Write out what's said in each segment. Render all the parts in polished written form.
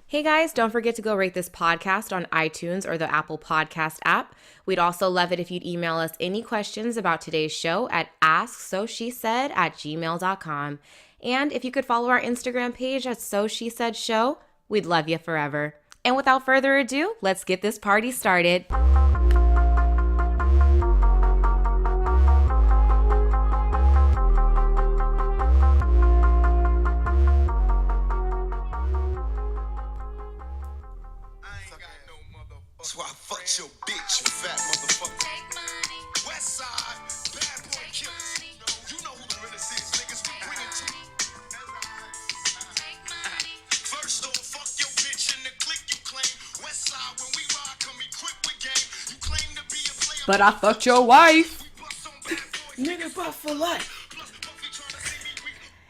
Hey guys, don't forget to go rate this podcast on iTunes or the Apple Podcast app. We'd also love it if you'd email us any questions about today's show at asksoshesaid@gmail.com. And if you could follow our Instagram page at So She Said Show, we'd love you forever. And without further ado, let's get this party started. So I fucked your bitch, you fat motherfucker. West side, bad boy killers. You know who the realest is, niggas. We bring it to you. First off, fuck your bitch in the clique you claim. West side, when we ride, come equipped with game. You claim to be a player, But I fucked your wife. Nigga buff for life.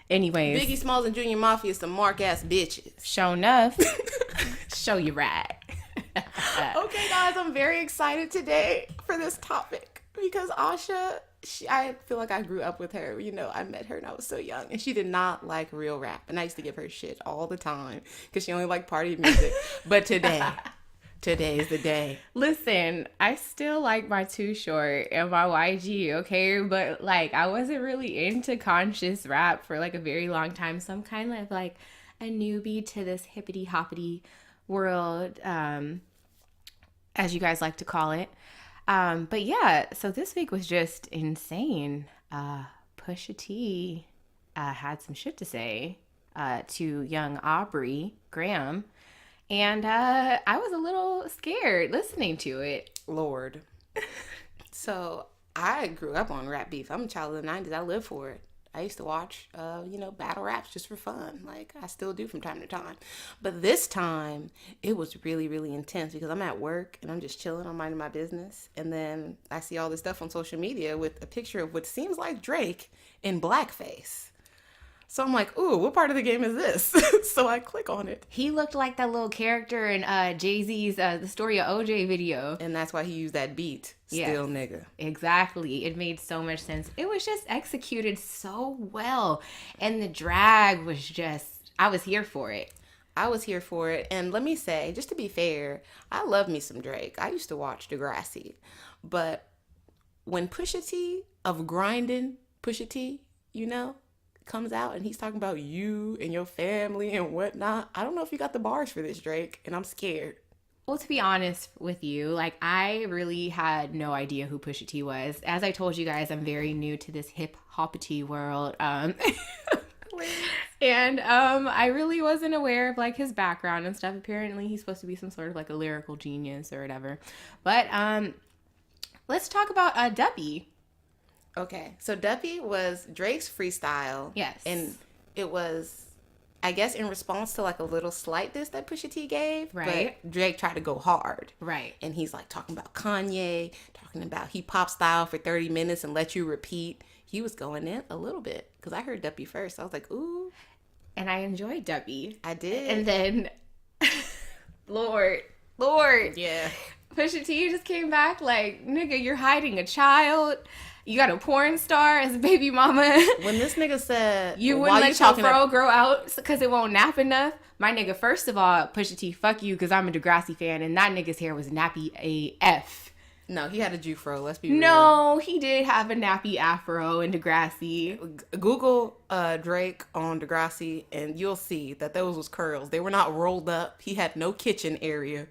Anyways, Biggie Smalls and Junior Mafia some mark ass bitches. show enough. Show you right. Okay, guys, I'm very excited today for this topic because Asha, I feel like I grew up with her. You know, I met her and I was so young, and she did not like real rap, and I used to give her shit all the time because she only liked party music. But today is the day. Listen, I still like my Too Short and my YG, okay? But, like, I wasn't really into conscious rap for, like, a very long time. So I'm kind of, like, a newbie to this hippity-hoppity world, as you guys like to call it. But, yeah, so this week was just insane. Pusha T had some shit to say to young Aubrey Graham. And I was a little scared listening to it. Lord. So I grew up on rap beef. I'm a child of the 90s. I lived for it. I used to watch, battle raps just for fun. Like, I still do from time to time. But this time, it was really, really intense because I'm at work and I'm just chilling. I'm minding my business. And then I see all this stuff on social media with a picture of what seems like Drake in blackface. So I'm like, ooh, what part of the game is this? So I click on it. He looked like that little character in Jay-Z's The Story of OJ video. And that's why he used that beat. Yes. Still nigga. Exactly. It made so much sense. It was just executed so well. And the drag was just, I was here for it. I was here for it. And let me say, just to be fair, I love me some Drake. I used to watch Degrassi. But when Pusha T of grinding Pusha T, comes out and he's talking about you and your family and whatnot, I don't know if you got the bars for this, Drake, and I'm scared. Well, to be honest with you, like, I really had no idea who Pusha T was. As I told you guys, I'm very new to this hip-hoppity world. And I really wasn't aware of, like, his background and stuff. Apparently, he's supposed to be some sort of, like, a lyrical genius or whatever. But let's talk about Duppy. Okay, so Duppy was Drake's freestyle. Yes. And it was, I guess, in response to like a little slight diss that Pusha T gave. Right. But Drake tried to go hard. Right. And he's like talking about Kanye, talking about hip hop style for 30 minutes and let you repeat. He was going in a little bit because I heard Duppy first. I was like, ooh. And I enjoyed Duppy. I did. And then, Lord. Yeah. Pusha T just came back like, nigga, you're hiding a child. You got a porn star as a baby mama. When this nigga said, you wouldn't let your fro grow out because it won't nap enough. My nigga, first of all, Pusha T, fuck you, because I'm a Degrassi fan, and that nigga's hair was nappy AF. No, he had a Jufro, let's be real. No, he did have a nappy afro in Degrassi. Google Drake on Degrassi, and you'll see that those was curls. They were not rolled up. He had no kitchen area.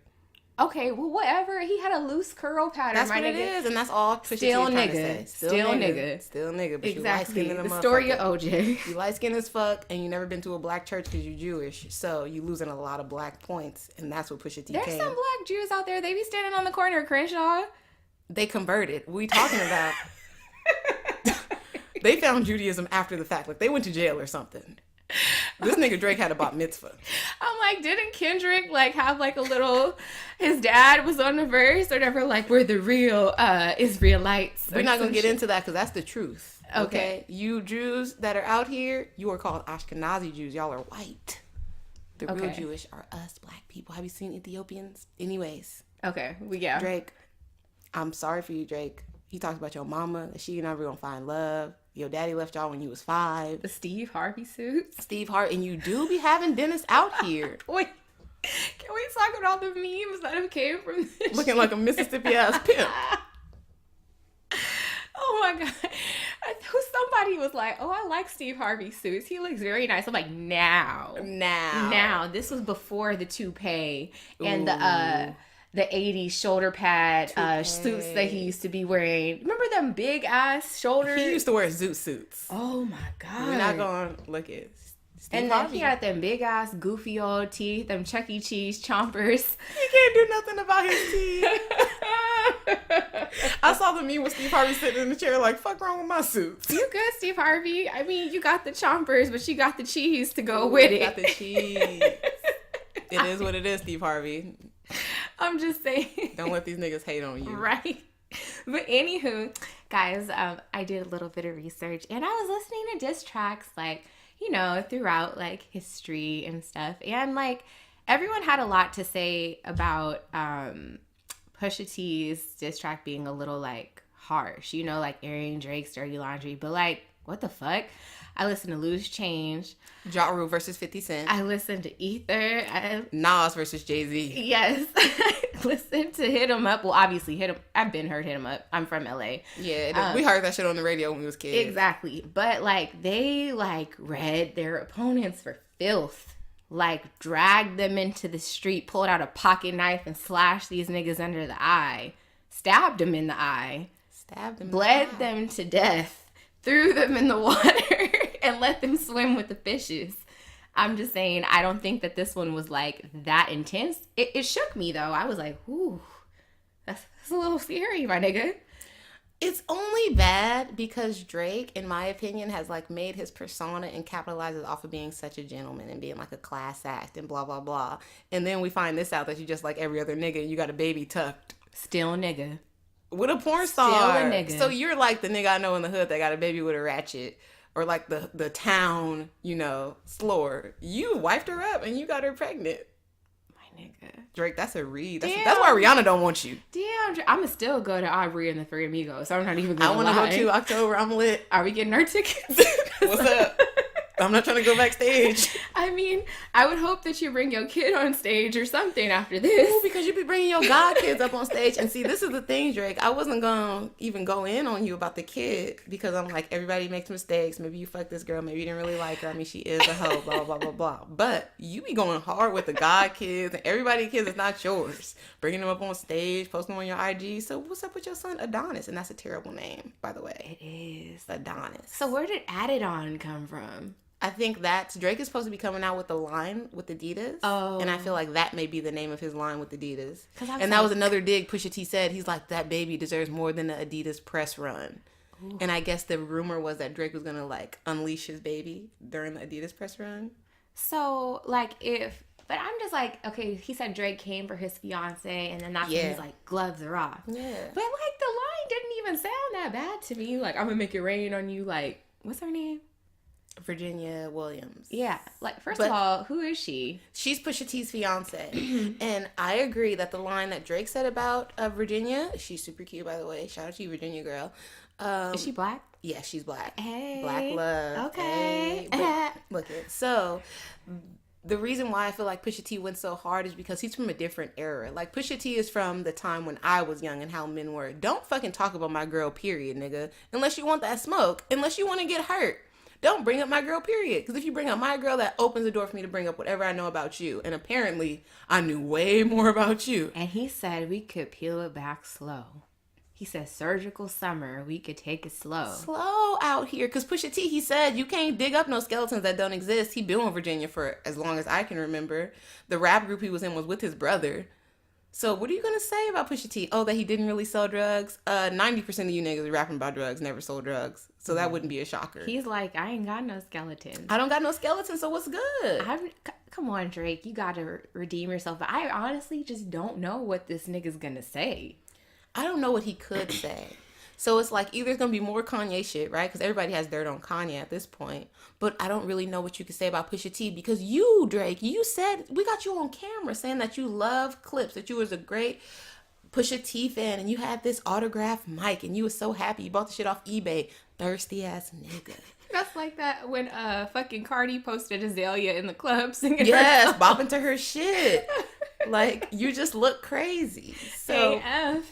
Okay, well, whatever. He had a loose curl pattern. That's my what nigga. it is, and that's all Pusha T Still is trying nigga. to say. Still nigga. Still nigga, but Exactly. you light-skinned in The a story of motherfucker. OJ. You light-skinned as fuck, and you never been to a black church because you Jewish, so you losing a lot of black points, and that's what Pusha T There's came. some black Jews out there. They be standing on the corner of Crenshaw. They converted. What we talking about? They found Judaism after the fact. Like, they went to jail or something. This nigga Drake had a bat mitzvah. I'm like, didn't Kendrick like have like a little, his dad was on the verse or whatever, like, we're the real Israelites. We're not going to get into that because that's the truth. Okay. You Jews that are out here, you are called Ashkenazi Jews. Y'all are white. The real Okay. Jewish are us black people. Have you seen Ethiopians? Anyways, Okay, yeah. Drake, I'm sorry for you, Drake. He talks about your mama, that she never gonna find love. Your daddy left y'all when you was 5. The Steve Harvey suits. Steve Hart, and you do be having Dennis out here. Wait. Can we talk about the memes that have came from this? Looking like a Mississippi ass pimp. Oh my god. Somebody was like, oh, I like Steve Harvey suits. He looks very nice. I'm like, now. This was before the toupee and the 80s shoulder pad suits that he used to be wearing. Remember them big ass shoulders? He used to wear zoot suits. Oh my god. We're not going to look at Steve and then Harvey. he got them big ass goofy old teeth, them Chuck E. Cheese chompers. He can't do nothing about his teeth. I saw the meme with Steve Harvey sitting in the chair like, fuck wrong with my suits. You good, Steve Harvey? I mean, you got the chompers, but you got the cheese to go with it. You got the cheese. It is what it is, Steve Harvey. I'm just saying. Don't let these niggas hate on you. Right. But anywho, guys, I did a little bit of research and I was listening to diss tracks, like, you know, throughout like history and stuff. And like everyone had a lot to say about Pusha T's diss track being a little like harsh, you know, like airing Drake's dirty laundry. But like, what the fuck? I listened to Loose Change. Ja Rule versus 50 Cent. I listened to Ether. Nas versus Jay-Z. Yes. I listened to Hit 'Em Up. Well, obviously, I've been heard Hit 'Em Up. I'm from LA. Yeah, we heard that shit on the radio when we was kids. Exactly. But, like, they, like, read their opponents for filth. Like, dragged them into the street, pulled out a pocket knife and slashed these niggas under the eye. Stabbed them in the eye. Stabbed them. Bled them to death. Threw them in the water. And let them swim with the fishes. I'm just saying, I don't think that this one was like that intense. It shook me though. I was like, ooh, that's a little scary, my nigga. It's only bad because Drake, in my opinion, has like made his persona and capitalizes off of being such a gentleman and being like a class act and blah, blah, blah. And then we find this out that you just like every other nigga and you got a baby tucked. Still a nigga. With a porn star. Still a nigga. So you're like the nigga I know in the hood that got a baby with a ratchet. Or like the town, you know, slore. You wiped her up and you got her pregnant. My nigga. Drake, that's a read. That's why Rihanna don't want you. Damn, I'ma still go to Aubrey and the Three Amigos. I'm not even gonna I want to go to October. I'm lit. Are we getting our tickets? What's up? I'm not trying to go backstage. I mean, I would hope that you bring your kid on stage or something after this. Ooh, because you be bringing your god kids up on stage. And see, this is the thing, Drake. I wasn't going to even go in on you about the kid because I'm like, everybody makes mistakes. Maybe you fucked this girl. Maybe you didn't really like her. I mean, she is a hoe, blah, blah, blah, blah. But you be going hard with the god kids and everybody's kids is not yours. Bringing them up on stage, posting them on your IG. So what's up with your son, Adonis? And that's a terrible name, by the way. It is. Adonis. So where did Added On come from? I think that Drake is supposed to be coming out with a line with Adidas. Oh. And I feel like that may be the name of his line with Adidas. And that like, was another dig Pusha T said. He's like, that baby deserves more than the Adidas press run. Ooh. And I guess the rumor was that Drake was going to like unleash his baby during the Adidas press run. So like but I'm just like, okay, he said Drake came for his fiance and then that's when he's like, gloves are off. Yeah. But like the line didn't even sound that bad to me. Like, I'm going to make it rain on you. Like, what's her name? Virginia Williams. Yeah. Like, first of all, who is she? She's Pusha T's fiance. And I agree that the line that Drake said about Virginia, she's super cute, by the way. Shout out to you, Virginia girl. Is she black? Yeah, she's black. Hey. Black love. Okay. Hey. Look it. So the reason why I feel like Pusha T went so hard is because he's from a different era. Like, Pusha T is from the time when I was young and how men were. Don't fucking talk about my girl, period, nigga. Unless you want that smoke. Unless you want to get hurt. Don't bring up my girl, period. Because if you bring up my girl, that opens the door for me to bring up whatever I know about you. And apparently, I knew way more about you. And he said we could peel it back slow. He said surgical summer, we could take it slow. Slow out here. Because Pusha T, he said you can't dig up no skeletons that don't exist. He been in Virginia for as long as I can remember. The rap group he was in was with his brother. So what are you going to say about Pusha T? Oh, that he didn't really sell drugs? 90% of you niggas rapping about drugs never sold drugs. So that wouldn't be a shocker. He's like, I ain't got no skeletons. I don't got no skeletons, so what's good? Come on, Drake. You got to redeem yourself. But I honestly just don't know what this nigga's going to say. I don't know what he could say. So it's like either it's going to be more Kanye shit, right? Because everybody has dirt on Kanye at this point. But I don't really know what you could say about Pusha T because you, Drake, you said, we got you on camera saying that you love Clips, that you was a great Pusha T fan and you had this autographed mic and you was so happy you bought the shit off eBay. Thirsty ass nigga. Just like that when fucking Cardi posted Azalea in the club singing Yes, her bopping to her shit. Like, you just look crazy. So, AF.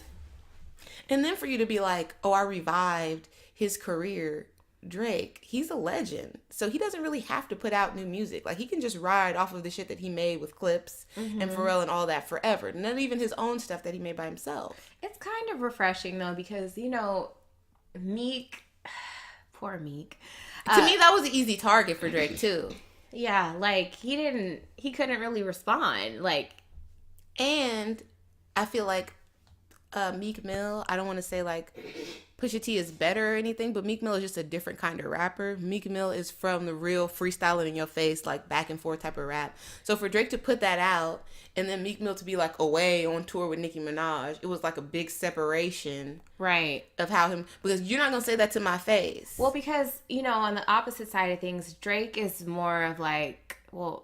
and then for you to be like, oh, I revived his career, Drake, he's a legend. So he doesn't really have to put out new music. Like, he can just ride off of the shit that he made with Clips and Pharrell and all that forever. Not even his own stuff that he made by himself. It's kind of refreshing though, because you know, Meek, poor Meek. To me, that was an easy target for Drake too. Yeah, like he couldn't really respond. Like, And I feel like Meek Mill, I don't want to say like Pusha T is better or anything, but Meek Mill is just a different kind of rapper. Meek Mill is from the real freestyling in your face, like back and forth type of rap. So for Drake to put that out and then Meek Mill to be like away on tour with Nicki Minaj, it was like a big separation right. of how him, because you're not going to say that to my face. Well, because, you know, on the opposite side of things, Drake is more of like, well,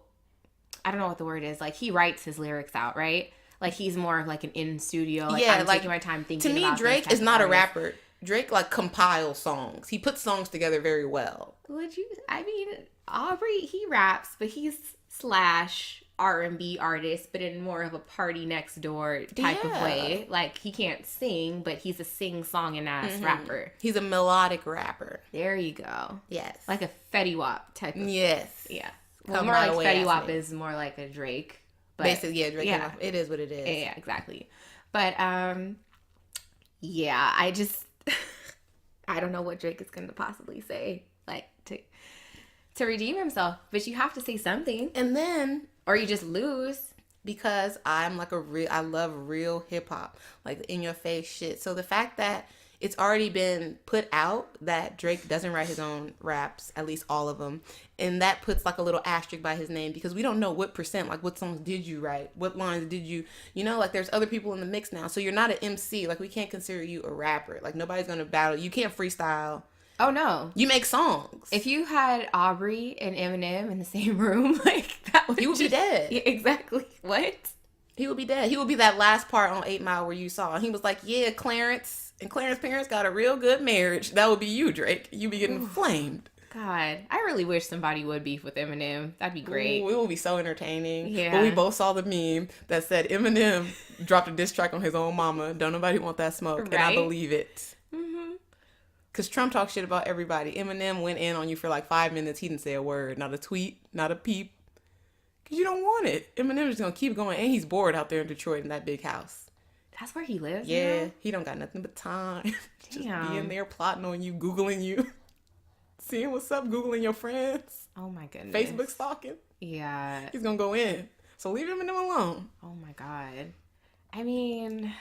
I don't know what the word is. Like, he writes his lyrics out, right? Like, he's more of like an in studio. Like, Yeah, I'm like, taking my time thinking to me, about Drake these is not a types of artists. rapper. Drake like compiles songs. He puts songs together very well. Would you? I mean, Aubrey, he raps, but he's slash R&B artist, but in more of a party next door type of Yeah. way. Like, he can't sing, but he's a sing-songing ass rapper. He's a melodic rapper. There you go. Yes. Like a Fetty Wap type of. Yes. Yeah. Well, Come more right like away, Fetty ass Wap nigga. is more like a Drake. But Basically, yeah, Drake. yeah. It is what it is. Yeah, exactly. But yeah, I just I don't know what Drake is going to possibly say like to redeem himself, but you have to say something And then or you just lose. because I'm like I love real hip hop, like in your face shit. So the fact that it's already been put out that Drake doesn't write his own raps, at least all of them, and that puts like a little asterisk by his name because we don't know what percent, like what songs did you write, what lines did you, like there's other people in the mix now. So you're not an MC, like we can't consider you a rapper. Like nobody's gonna battle. You can't freestyle. Oh no. You make songs. If you had Aubrey and Eminem in the same room, like that would He would be dead. Yeah, exactly. What? He would be dead. He would be that last part on 8 Mile where you saw. And he was like, yeah, Clarence. And Clarence's parents got a real good marriage. That would be you, Drake. You be getting flamed. God, I really wish somebody would beef with Eminem. That'd be great. Ooh, it would be so entertaining. Yeah. But we both saw the meme that said Eminem dropped a diss track on his own mama. Don't nobody want that smoke. And I Right? believe it. Because Trump talks shit about everybody. Eminem went in on you for like 5 minutes. He didn't say a word. Not a tweet. Not a peep. Because you don't want it. Eminem's just going to keep going. And he's bored out there in Detroit in that big house. That's where he lives. Yeah, now? he don't got nothing but time. Just Damn. being there plotting on you, Googling you. Seeing what's up, Googling your friends. Oh my goodness. Facebook stalking. Yeah. He's going to go in. So leave him alone. Oh my God. I mean,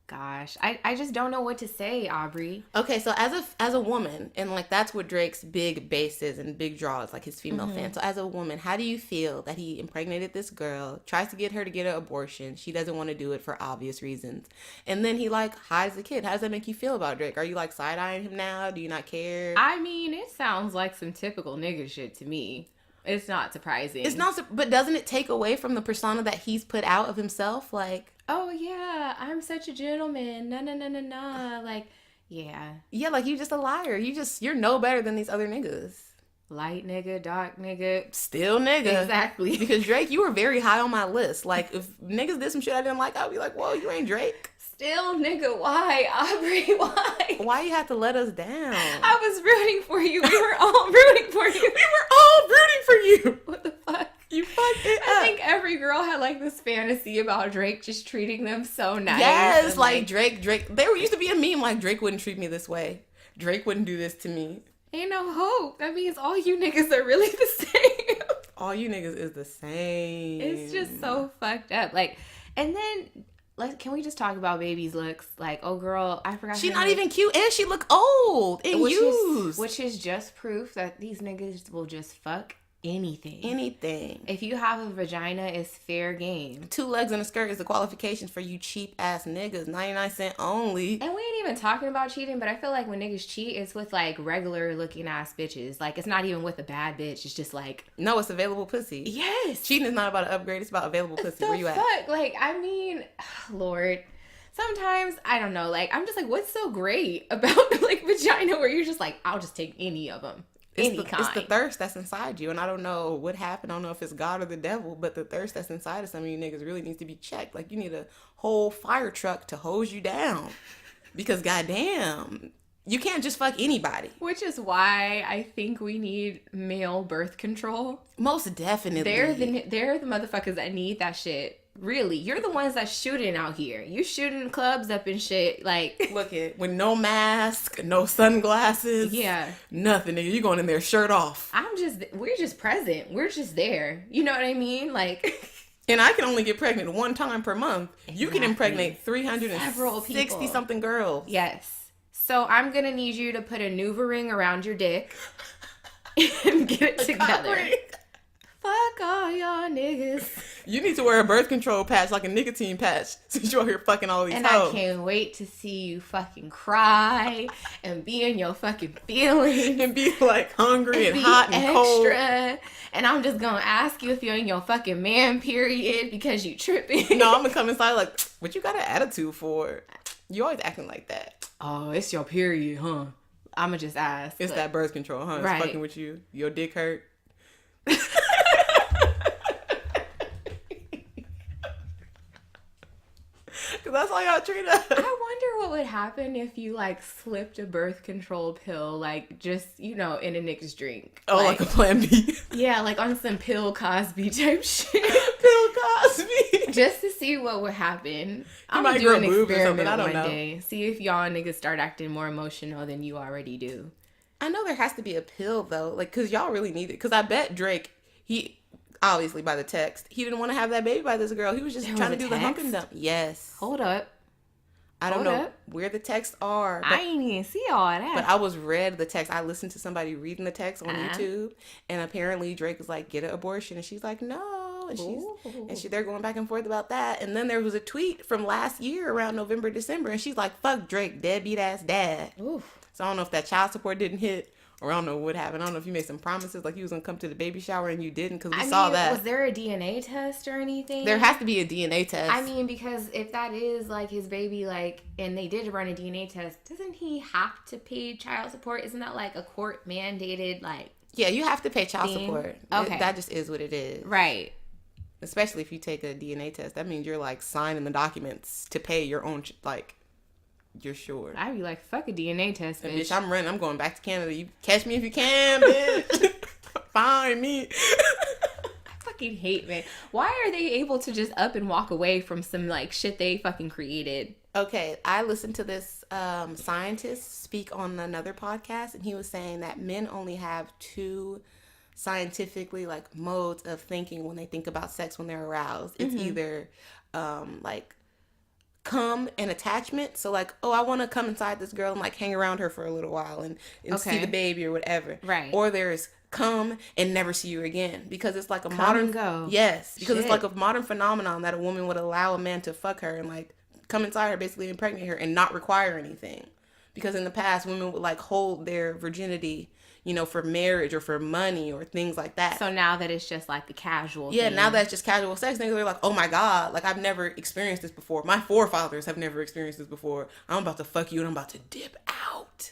gosh, I just don't know what to say, Aubrey. Okay, so as a woman, and like that's what Drake's big base is and big draw is, like his female fans. So as a woman, how do you feel that he impregnated this girl, tries to get her to get an abortion? She doesn't want to do it for obvious reasons. And then he like hides the kid. How does that make you feel about Drake? Are you like side-eyeing him now? Do you not care? I mean, it sounds like some typical nigga shit to me. It's not surprising. It's not, but doesn't it take away from the persona that he's put out of himself? Like, oh yeah, I'm such a gentleman. No. Like, yeah. yeah, like you just a liar. You're no better than these other niggas. Light nigga, dark nigga. Still nigga. Exactly. Because Drake, you were very high on my list. Like, if niggas did some shit I didn't like, I'd be like, whoa, you ain't Drake. Still nigga, why? Aubrey, why? Why you have to let us down? I was rooting for you. We were all rooting for you. We were all rooting for you. What the fuck? You fucked it I up. think every girl had like this fantasy about Drake just treating them so nice. Yes, and, like Drake. There used to be a meme like Drake wouldn't treat me this way. Drake wouldn't do this to me. ain't no hope. That means all you niggas are really the same. All you niggas is the same. It's just so fucked up. Like, and then can we just talk about baby's looks? Like, oh girl, I forgot. She's her not name. even cute, and she look old and used. Which is just proof that these niggas will just fuck anything. Anything. If you have a vagina, it's fair game. 2 legs and a skirt is the qualifications for you cheap ass niggas. 99 cents only. And we ain't even talking about cheating, but I feel like when niggas cheat, it's with like regular looking ass bitches. Like, it's not even with a bad bitch. It's just like, No, it's available pussy. yes. Cheating is not about an upgrade. It's about available pussy. The Where you at? fuck? Like, I mean, Lord. Sometimes, I don't know, like, I'm just like, what's so great about like vagina where you're just like, I'll just take any of them. any kind. It's the thirst that's inside you. And I don't know what happened. I don't know if it's God or the devil, but the thirst that's inside of some of you niggas really needs to be checked. Like, you need a whole fire truck to hose you down. Because goddamn, you can't just fuck anybody. Which is why I think we need male birth control. Most definitely. They're the motherfuckers that need that shit. Really, you're the ones that's shooting out here. You shooting clubs up and shit. Like, look at with no mask, no sunglasses, yeah, nothing. Nigga, you going in there shirt off. We're just present. We're just there. You know what I mean? Like, and I can only get pregnant one time per month. Exactly. You can impregnate 360 something girls. Yes. So I'm gonna need you to put a NuvaRing around your dick and get it together. Fuck all y'all niggas. You need to wear a birth control patch, like a nicotine patch, since you're out here fucking all these and hoes. I can't wait to see you fucking cry and be in your fucking feelings. And be like hungry and hot and cold. And I'm just gonna ask you if you're in your fucking man period because you tripping. No, I'm gonna come inside like, what you got an attitude for? You always acting like that. Oh, it's your period, huh? I'ma just ask. It's that birth control, huh? It's fucking with you. Your dick hurt. Cause that's how y'all treat us. I wonder what would happen if you like slipped a birth control pill, like just, you know, in a nigga's drink. Oh, like a Plan B. Yeah, like on some Pill Cosby type shit. Pill Cosby. Just to see what would happen. I'm gonna do an experiment one day. See if y'all niggas start acting more emotional than you already do. I know there has to be a pill though, like, cause y'all really need it. Cause I bet Drake, he obviously by the text, he didn't want to have that baby by this girl. He was just trying to do the hump and dump. Yes. Hold up. I don't know where the texts are. I ain't even see all that. But I read the text. I listened to somebody reading the text on YouTube, and apparently Drake was like, "Get an abortion," and she's like, "No," and they're going back and forth about that. And then there was a tweet from last year around November, December, and she's like, "Fuck Drake, deadbeat ass dad." Oof. So I don't know if that child support didn't hit. Or I don't know what happened. I don't know if you made some promises like you was going to come to the baby shower and you didn't, because we saw that. Was there a DNA test or anything? There has to be a DNA test. I mean, because if that is like his baby, like, and they did run a DNA test, doesn't he have to pay child support? Isn't that like a court mandated, like... Yeah, you have to pay child support. Okay. That just is what it is. Right. Especially if you take a DNA test. That means you're like signing the documents to pay your own, like... You're sure. I'd be like, fuck a DNA test, bitch. Bitch, I'm running. I'm going back to Canada. You catch me if you can, bitch. Find me. I fucking hate men. Why are they able to just up and walk away from some, like, shit they fucking created? Okay, I listened to this scientist speak on another podcast, and he was saying that men only have two scientifically, like, modes of thinking when they think about sex when they're aroused. It's either, like, come and attachment. So like, oh, I want to come inside this girl and like hang around her for a little while and see the baby or whatever. Right. Or there's come and never see you again, because it's like a come modern and go. Yes, because it's like a modern phenomenon that a woman would allow a man to fuck her and like come inside her, basically impregnate her and not require anything. Because in the past, women would like hold their virginity, you know, for marriage or for money or things like that. So now that it's just like the casual thing. now that it's just casual sex, they're like, oh my God, like I've never experienced this before. My forefathers have never experienced this before. I'm about to fuck you and I'm about to dip out.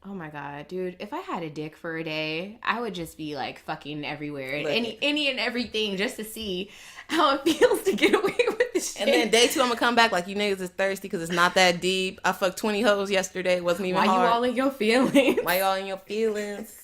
Oh my God, dude. If I had a dick for a day, I would just be like fucking everywhere and any and everything just to see how it feels to get away with this shit. And then day 2, I'm gonna come back like, you niggas is thirsty because it's not that deep. I fucked 20 hoes yesterday. It wasn't even hard. Why you all in your feelings? Why y'all in your feelings?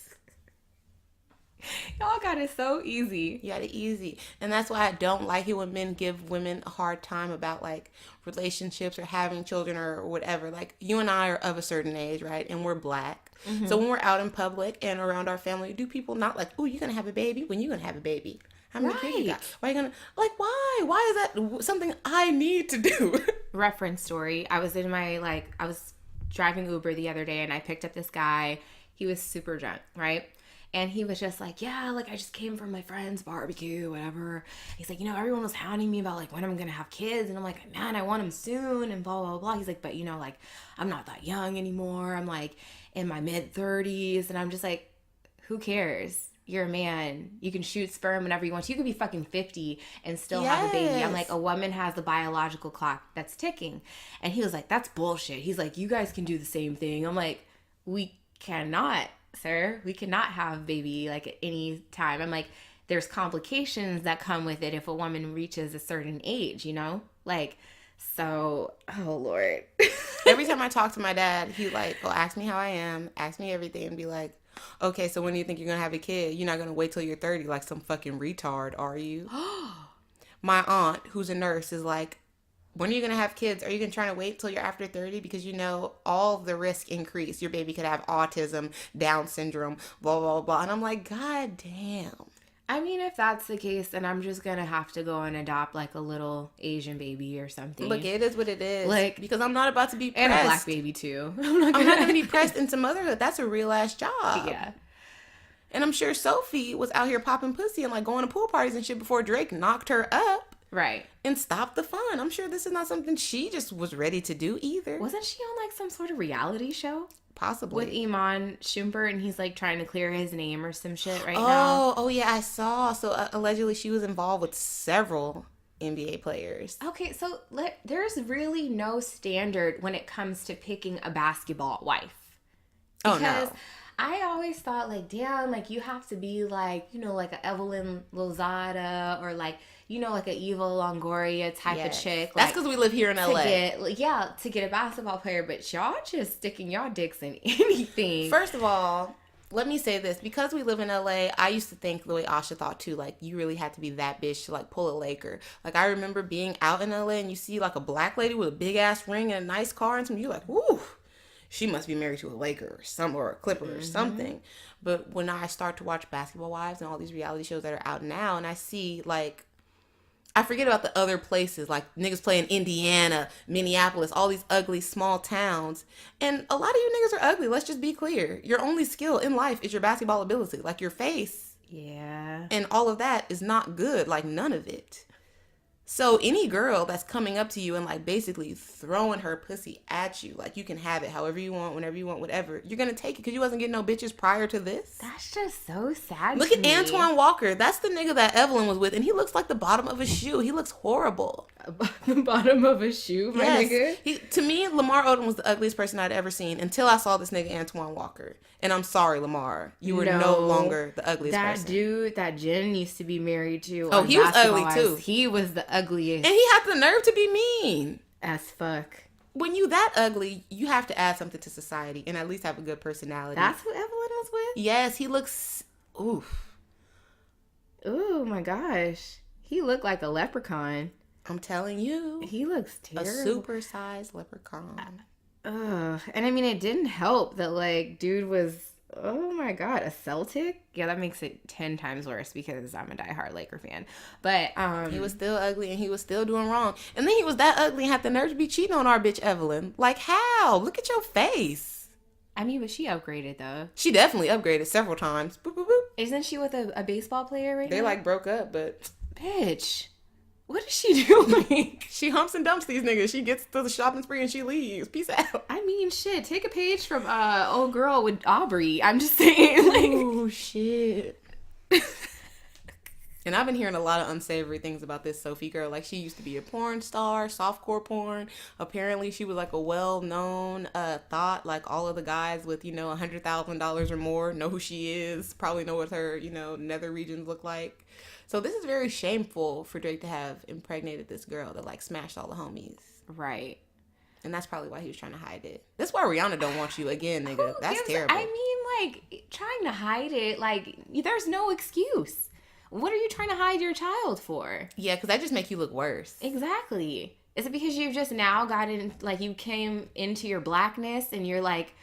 Y'all got it so easy. You got it easy. And that's why I don't like it when men give women a hard time about like relationships or having children or whatever. Like, you and I are of a certain age, right? And we're black. Mm-hmm. So when we're out in public and around our family, do people not like, oh, you're gonna have a baby? When you gonna have a baby? How many kids you got? Why are you gonna, like, why? Why is that something I need to do? Reference story. I was driving Uber the other day and I picked up this guy. He was super drunk, right? And he was just like, yeah, like I just came from my friend's barbecue, whatever. He's like, you know, everyone was hounding me about like when I'm going to have kids. And I'm like, man, I want them soon and blah, blah, blah. He's like, but you know, like I'm not that young anymore. I'm like in my mid 30s. And I'm just like, who cares? You're a man. You can shoot sperm whenever you want. You could be fucking 50 and still have a baby. I'm like, a woman has the biological clock that's ticking. And he was like, that's bullshit. He's like, you guys can do the same thing. I'm like, we cannot. sir, we cannot have baby like at any time. I'm like, there's complications that come with it if a woman reaches a certain age, you know? Like, so, oh Lord. Every time I talk to my dad, he like will ask me how I am, ask me everything, and be like, okay, so when do you think you're gonna have a kid? You're not gonna wait till you're 30 like some fucking retard, are you? My aunt, who's a nurse, is like, when are you gonna have kids? Are you gonna try to wait till you're after 30? Because you know all the risk increase. Your baby could have autism, Down syndrome, blah blah blah. And I'm like, God damn. I mean, if that's the case, then I'm just gonna have to go and adopt like a little Asian baby or something. Look, it is what it is. Like, because I'm not about to be pressed. and a black baby too. I'm not gonna be pressed into motherhood. That's a real ass job. Yeah. And I'm sure Sophie was out here popping pussy and like going to pool parties and shit before Drake knocked her up. Right. And stopped the fun. I'm sure this is not something she just was ready to do either. Wasn't she on like some sort of reality show? Possibly. With Iman Shumpert, and he's like trying to clear his name or some shit now. Oh yeah, I saw. So allegedly she was involved with several NBA players. Okay, so there's really no standard when it comes to picking a basketball wife. Because I always thought like, damn, like you have to be like, you know, like a Evelyn Lozada or like, you know, like an Eva Longoria type of chick. That's because we live here in LA. To get a basketball player, but y'all just sticking y'all dicks in anything. First of all, let me say this. Because we live in LA, I used to think the way Asha thought too, like you really had to be that bitch to like pull a Laker. Like I remember being out in LA and you see like a black lady with a big ass ring and a nice car and something, you're like, woo, she must be married to a Laker or a Clipper or something. But when I start to watch Basketball Wives and all these reality shows that are out now, and I see like, I forget about the other places, like niggas play in Indiana, Minneapolis, all these ugly small towns. And a lot of you niggas are ugly. Let's just be clear. Your only skill in life is your basketball ability. Like your face. Yeah. And all of that is not good. Like none of it. So any girl that's coming up to you and like basically throwing her pussy at you, like you can have it however you want, whenever you want, whatever, you're gonna take it because you wasn't getting no bitches prior to this. That's just so sad. Look at Antoine Walker. That's the nigga that Evelyn was with, and he looks like the bottom of a shoe. He looks horrible. The bottom of a shoe, my nigga. To me, Lamar Odom was the ugliest person I'd ever seen until I saw this nigga Antoine Walker. And I'm sorry, Lamar. You were no longer the ugliest person. That dude that Jen used to be married to. Oh, he was ugly too. He was the ugliest. And he had the nerve to be mean. As fuck. When you that ugly, you have to add something to society and at least have a good personality. That's who Evelyn was with? Yes, he looks... Oof. Oh my gosh. He looked like a leprechaun. I'm telling you. He looks terrible. A super-sized leprechaun. And I mean, it didn't help that, like, dude was, oh my God, a Celtic? Yeah, that makes it 10 times worse because I'm a diehard Laker fan. But, he was still ugly and he was still doing wrong. And then he was that ugly and had the nerve to be cheating on our bitch Evelyn. Like, how? Look at your face. I mean, but she upgraded, though. She definitely upgraded several times. Boop, boop, boop. Isn't she with a baseball player right now? They, like, broke up, but... Bitch. What is she doing? She humps and dumps these niggas. She gets to the shopping spree and she leaves. Peace out. I mean, shit. Take a page from old girl with Aubrey. I'm just saying. Like, oh, shit. And I've been hearing a lot of unsavory things about this Sophie girl. Like, she used to be a porn star, softcore porn. Apparently, she was, like, a well-known thought. Like, all of the guys with, you know, $100,000 or more know who she is. Probably know what her, you know, nether regions look like. So this is very shameful for Drake to have impregnated this girl that, like, smashed all the homies. Right. And that's probably why he was trying to hide it. That's why Rihanna don't want you again, nigga. That's terrible. I mean, like, trying to hide it, like, there's no excuse. What are you trying to hide your child for? Yeah, because that just make you look worse. Exactly. Is it because you've just now gotten, like, you came into your blackness and you're like,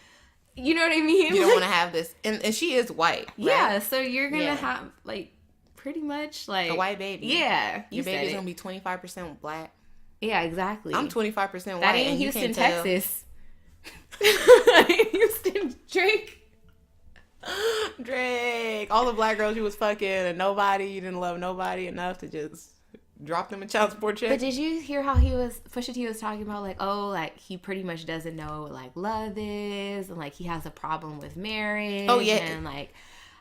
you know what I mean? You don't want to have this. And she is white, right? Yeah, so you're going to have, like, pretty much, like... a white baby. Yeah. Your baby's going to be 25% black. Yeah, exactly. I'm 25% white. That ain't Houston, Texas. Houston, Drake. All the black girls you was fucking and nobody, you didn't love nobody enough to just drop them a child support check. But did you hear how Pusha T was talking about, like, oh, like, he pretty much doesn't know what, like, love is, and, like, he has a problem with marriage. Oh, yeah. And, like,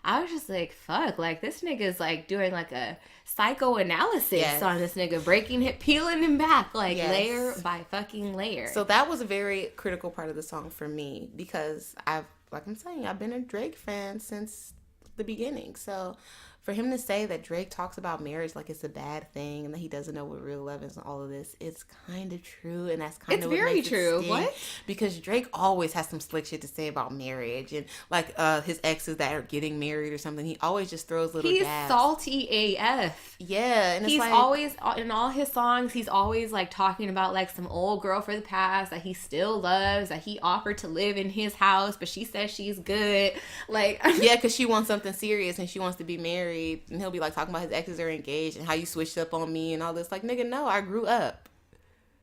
I was just like, fuck, like, this nigga's, like, doing, like, a psychoanalysis on this nigga, peeling him back, like, layer by fucking layer. So that was a very critical part of the song for me, because I've like I'm saying, I've been a Drake fan since the beginning. So for him to say that Drake talks about marriage like it's a bad thing and that he doesn't know what real love is and all of this, it's kind of true, and that's kind It's of what very makes true. it sting. What? Because Drake always has some slick shit to say about marriage and like his exes that are getting married or something. He always just throws little He's dabs. salty AF. Yeah, and it's He's like, always, in all his songs, he's always like talking about like some old girl for the past that he still loves, that he offered to live in his house, but she says she's good. Like, yeah, because she wants something serious and she wants to be married, and he'll be like talking about his exes are engaged and how you switched up on me and all this. Like, nigga, no, I grew up.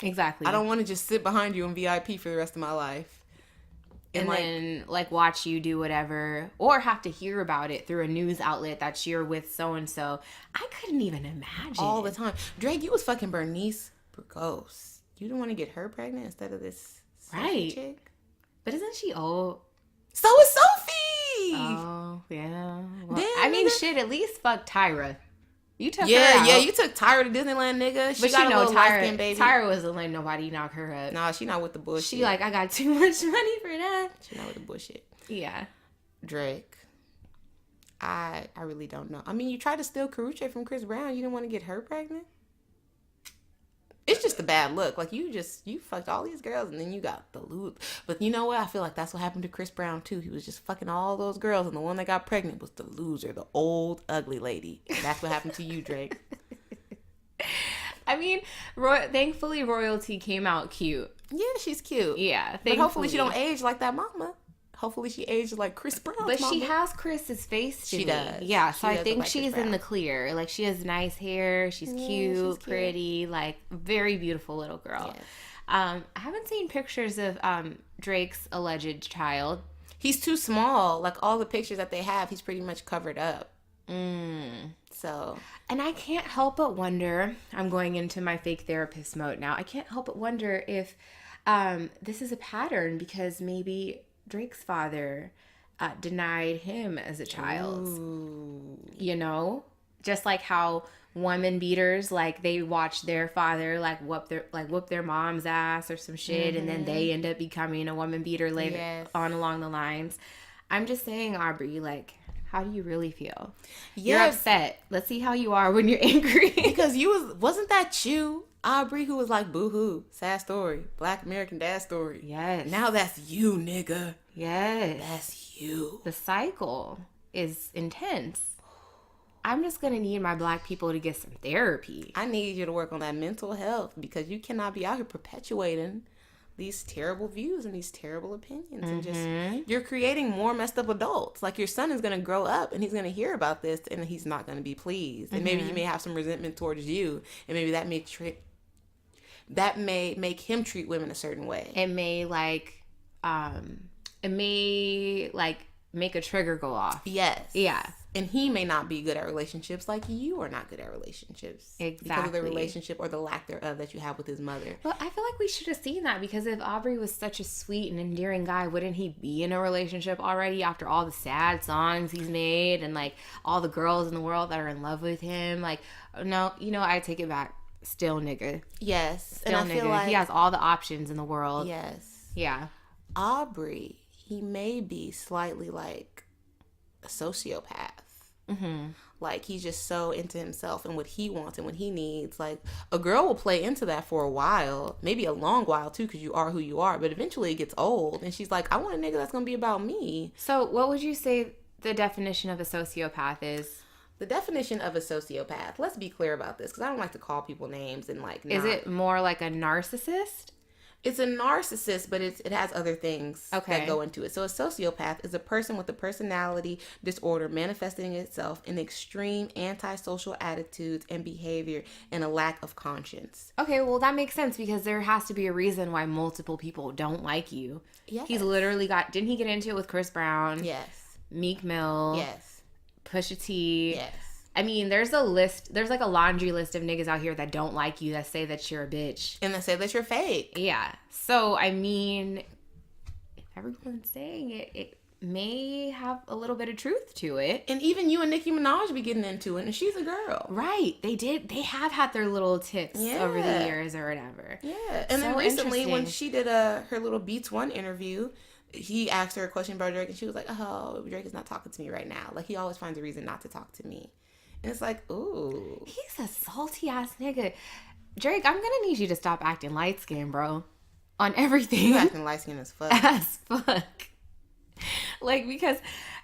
exactly. I don't want to just sit behind you in VIP for the rest of my life. And like, then like watch you do whatever, or have to hear about it through a news outlet that you're with so and so. I couldn't even imagine. all the time. Drake, you was fucking Bernice Burgos. You didn't want to get her pregnant instead of this Right. chick? But isn't she old? So is Sophie. Oh yeah. Well, Damn, I mean, nigga. shit. At least fuck Tyra. You took her yeah, out. yeah, you took Tyra to Disneyland, nigga. She But got you a know, little light-skinned baby. Tyra wasn't letting nobody knock her up. Nah, she not with the bullshit. She like, I got too much money for that. She not with the bullshit. Yeah. Drake. I really don't know. I mean, you tried to steal Karrueche from Chris Brown. You didn't want to get her pregnant? It's just a bad look. Like, you fucked all these girls and then you got the loot. But you know what? I feel like that's what happened to Chris Brown, too. He was just fucking all those girls, and the one that got pregnant was the loser, the old, ugly lady. And that's what happened to you, Drake. I mean, thankfully, Royalty came out cute. Yeah, she's cute. Yeah. But hopefully she don't age like that mama. Hopefully she ages like Chris Brown. But she has Chris's face to She me. does. Yeah, She so I does think look like Chris she's in Brown. the clear. Like, she has nice hair. She's cute, she's cute. pretty, like, very beautiful little girl. Yes. I haven't seen pictures of Drake's alleged child. He's too small. Like, all the pictures that they have, he's pretty much covered up. So, And I can't help but wonder, I'm going into my fake therapist mode now. I can't help but wonder if this is a pattern, because maybe Drake's father denied him as a child. You know? Just like how woman beaters, like, they watch their father whoop their mom's ass or some shit, and then they end up becoming a woman beater later Yes. on along the lines. I'm just saying, Aubrey, like, how do you really feel? yeah, You're upset. Let's see how you are when you're angry. because wasn't that you, Aubrey, who was like, boo-hoo, sad story, Black American dad story. Yes. Now that's you, nigga. Yes. That's you. The cycle is intense. I'm just going to need my Black people to get some therapy. I need you to work on that mental health, because you cannot be out here perpetuating these terrible views and these terrible opinions, and just, you're creating more messed up adults. Like, your son is going to grow up and he's going to hear about this and he's not going to be pleased, and maybe he may have some resentment towards you, and maybe that may make him treat women a certain way. It may make a trigger go off. Yes. Yeah. And he may not be good at relationships like you are not good at relationships. Because of Exactly. the relationship or the lack thereof that you have with his mother. But I feel like we should have seen that, because if Aubrey was such a sweet and endearing guy, wouldn't he be in a relationship already after all the sad songs he's made and like all the girls in the world that are in love with him? Like, no, I take it back. Still nigga. Yes. Still and I nigga. feel like, He has all the options in the world. yes. Yeah. Aubrey, he may be slightly like a sociopath. Like, he's just so into himself and what he wants and what he needs. Like, a girl will play into that for a while, maybe a long while too, because you are who you are, but eventually it gets old and she's like, I want a nigga that's gonna be about me. So what would you say the definition of a sociopath is? The definition of a sociopath, let's be clear about this, because I don't like to call people names and like, Is not. it more like a narcissist? It's a narcissist, but it has other things Okay. that go into it. So a sociopath is a person with a personality disorder manifesting itself in extreme antisocial attitudes and behavior and a lack of conscience. Okay, well, that makes sense, because there has to be a reason why multiple people don't like you. Yes. He's literally didn't he get into it with Chris Brown? Yes. Meek Mill? Yes. Pusha T? Yes. I mean, there's like a laundry list of niggas out here that don't like you, that say that you're a bitch. And they say that you're fake. Yeah. So, I mean, if everyone's saying it, it may have a little bit of truth to it. And even you and Nicki Minaj be getting into it, and she's a girl. Right. They have had their little tips over the Yeah. years or whatever. Yeah. And then So recently when interesting. she did her little Beats One interview, he asked her a question about Drake, and she was like, "Oh, Drake is not talking to me right now. Like, he always finds a reason not to talk to me." And it's like, ooh. He's a salty ass nigga. Drake, I'm gonna need you to stop acting light skinned, bro. On everything. You acting light skinned as fuck. As fuck. Like, because,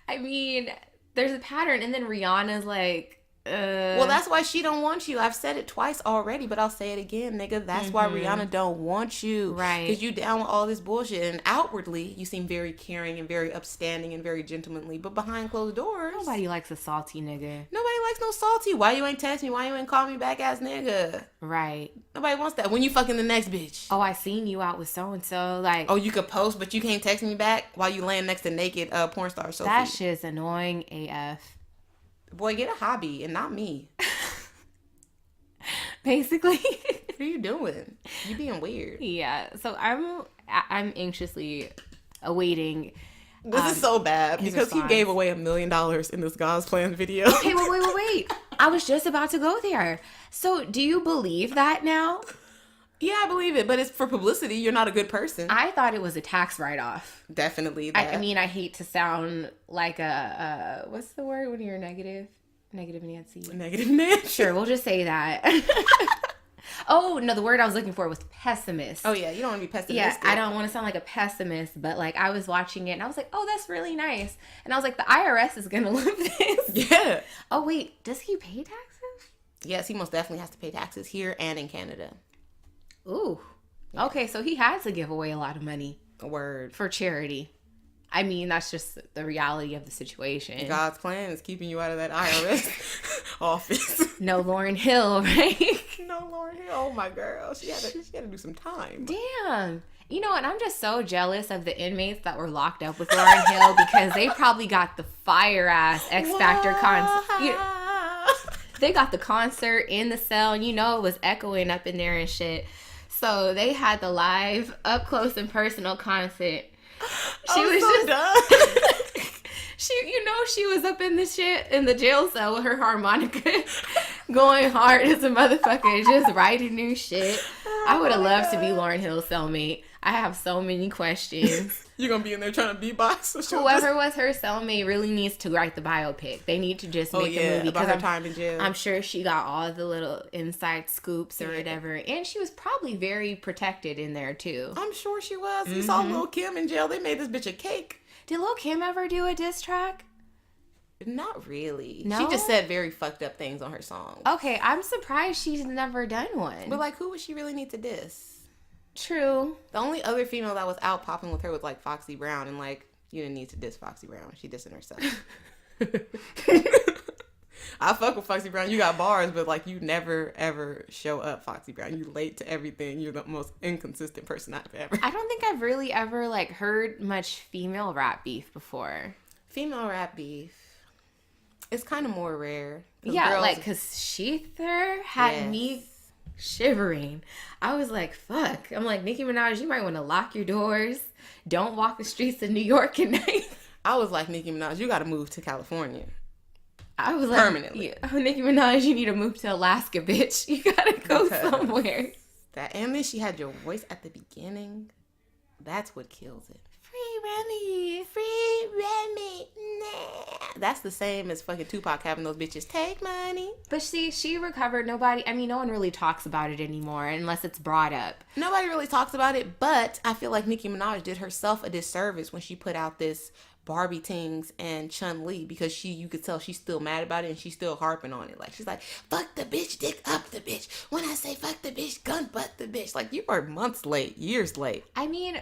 I mean, there's a pattern, and then Rihanna's like, Well, that's why she don't want you. I've said it twice already, but I'll say it again, nigga. That's why Rihanna don't want you. Right. Because you down with all this bullshit. And outwardly, you seem very caring and very upstanding and very gentlemanly. But behind closed doors, nobody likes a salty nigga. nobody likes no salty. Why you ain't text me? Why you ain't call me back, ass nigga? Right. Nobody wants that. When you fucking the next bitch. Oh, I seen you out with so-and-so. Like, Oh, you could post, but you can't text me back while you laying next to naked porn star Sophie. that shit's annoying AF. Boy, get a hobby and not me. Basically. What are you doing? You being weird. Yeah. So I'm anxiously awaiting. This is so bad his because he response. gave away $1 million in this God's Plan video. Hey, wait. I was just about to go there. So do you believe that now? Yeah, I believe it, but it's for publicity. You're not a good person. I thought it was a tax write-off. Definitely that. I mean, I hate to sound like a what's the word when you're negative? Negative Nancy. Negative Nancy. Sure, we'll just say that. Oh, no, the word I was looking for was pessimist. Oh, yeah, you don't want to be pessimistic. Yeah, I don't want to sound like a pessimist, but like I was watching it and I was like, oh, that's really nice. And I was like, the IRS is going to love this. Yeah. Oh, wait, does he pay taxes? Yes, he most definitely has to pay taxes here and in Canada. Ooh. Okay, so he had to give away a lot of money A word. for charity. I mean, that's just the reality of the situation. God's plan is keeping you out of that IRS office. No Lauryn Hill, right? No, Lauren Hill. Oh, my girl. She had to do some time. Damn. You know, and I'm just so jealous of the inmates that were locked up with Lauryn Hill because they probably got the fire ass X Factor concert. They got the concert in the cell, and you know it was echoing up in there and shit. So they had the live, up close and personal concert. She was so just done. she was up in the jail cell with her harmonica, going hard as a motherfucker, just writing new shit. I would have loved to be Lauryn Hill's cellmate. I have so many questions. You're going to be in there trying to beatbox? So Whoever was her cellmate really needs to write the biopic. They need to just make a movie about her time in jail. I'm sure she got all the little inside scoops or whatever, and she was probably very protected in there too. I'm sure she was. You saw Lil' Kim in jail. They made this bitch a cake. Did Lil' Kim ever do a diss track? Not really. No? She just said very fucked up things on her song. Okay, I'm surprised she's never done one. But like, who would she really need to diss? True. The only other female that was out popping with her was like Foxy Brown, and like, you didn't need to diss Foxy Brown. She dissing herself. I fuck with Foxy Brown. You got bars, but like, you never ever show up, Foxy Brown. You late to everything. You're the most inconsistent person I've ever. I don't think I've really ever like heard much female rap beef before. Female rap beef. It's kind of more rare. Yeah, girls, like because Sheether had Yes. me shivering. I was like, fuck. I'm like, Nicki Minaj, you might want to lock your doors. Don't walk the streets of New York at night. I was like, Nicki Minaj, you got to move to California. I was like, Permanently. yeah, oh, Nicki Minaj, you need to move to Alaska, bitch. You gotta go Because somewhere. That, and then she had your voice at the beginning. That's what kills it. Free Remy. Free Remy. Nah. That's the same as fucking Tupac having those bitches take money. But see, she recovered. No one really talks about it anymore unless it's brought up. Nobody really talks about it, but I feel like Nicki Minaj did herself a disservice when she put out this Barbie Tings and Chun-Li, because you could tell she's still mad about it and she's still harping on it. Like, she's like, fuck the bitch, dick up the bitch. When I say fuck the bitch, gun butt the bitch. Like, you are months late, years late. I mean,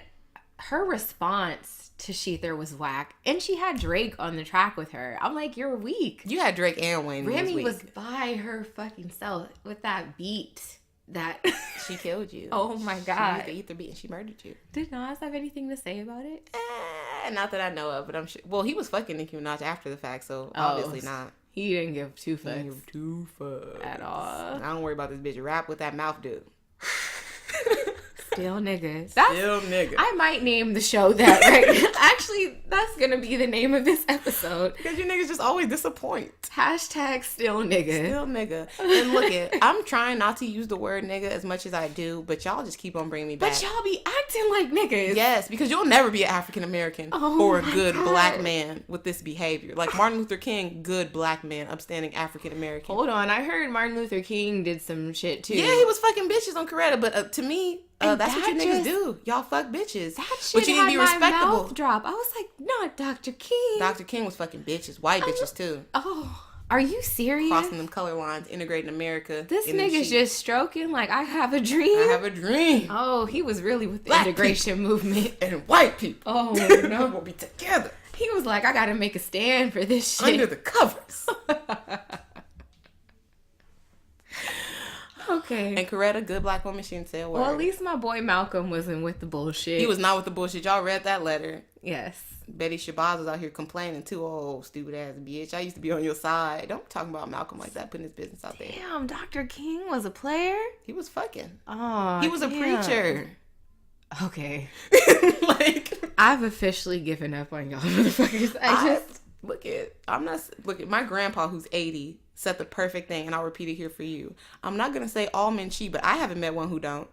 her response to Sheether was whack. And she had Drake on the track with her. I'm like, you're weak. You had Drake and Wayne Remy this was week. by her fucking self with that beat. That She killed you. Oh my She God. used the ether beat and she murdered you. Did Nas have anything to say about it? Not that I know of, but I'm sure. Well, he was fucking Nicki Minaj after the fact, so obviously not. He didn't give two He didn't fucks give two fucks at all. I don't worry about this bitch. Rap with that mouth, dude. Still niggas. Still nigga. I might name the show that, right? Actually, that's going to be the name of this episode. Because you niggas just always disappoint. Hashtag still nigga. Still nigga. And look it, I'm trying not to use the word nigga as much as I do, but y'all just keep on bringing me back. But y'all be acting like niggas. Yes, because you'll never be an African American Oh or a my good God. black man with this behavior. Like Martin Luther King, good black man, upstanding African American. Hold on. I heard Martin Luther King did some shit too. Yeah, he was fucking bitches on Coretta, but to me, And that's what you that niggas just- do. Y'all fuck bitches. That shit But you need to had be my respectable. mouth drop. I was like, not Dr. King. Dr. King was fucking bitches, white bitches too. Oh, are you serious? Crossing them color lines, integrating America. This in them nigga's sheets. just stroking like I have a dream. I have a dream. Oh, he was really with the Black integration movement. And white people. Oh, no. We'll be together He was like, I gotta make a stand for this shit. under the covers. Okay. And Coretta, good black woman, she didn't say a word. Well, at least my boy Malcolm wasn't with the bullshit. He was not with the bullshit. Y'all read that letter. Yes. Betty Shabazz was out here complaining too. Oh, stupid ass bitch. I used to be on your side. Don't talk about Malcolm like that, putting his business out there. Damn, Dr. King was a player? He was fucking. Oh, He was a damn. preacher. Okay. Like, I've officially given up on y'all motherfuckers. I'm not, look at my grandpa who's 80 said the perfect thing, and I'll repeat it here for you. I'm not going to say all men cheat, but I haven't met one who don't.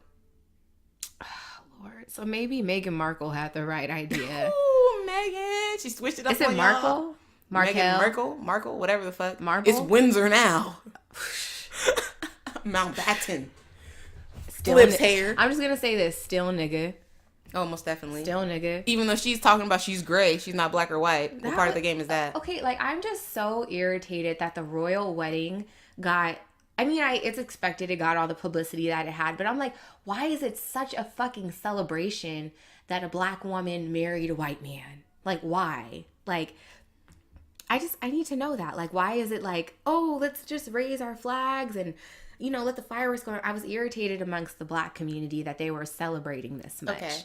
Lord. So maybe Meghan Markle had the right idea. Ooh, Megan. She switched it up Is it on Markle? y'all. Markel? Markle, whatever the fuck. Marble? It's Windsor now. Mountbatten. Still Flips ni- hair. I'm just gonna say this. Still nigga. Oh, most definitely. Still nigga. Even though she's talking about she's gray, she's not black or white. What part of the game is that? Okay, like I'm just so irritated that the royal wedding got. I mean, it's expected it got all the publicity that it had, but I'm like, why is it such a fucking celebration that a black woman married a white man? Like, why? Like, I need to know that. Like, why is it like, oh, let's just raise our flags and, you know, let the fireworks go. I was irritated amongst the black community that they were celebrating this much. Okay.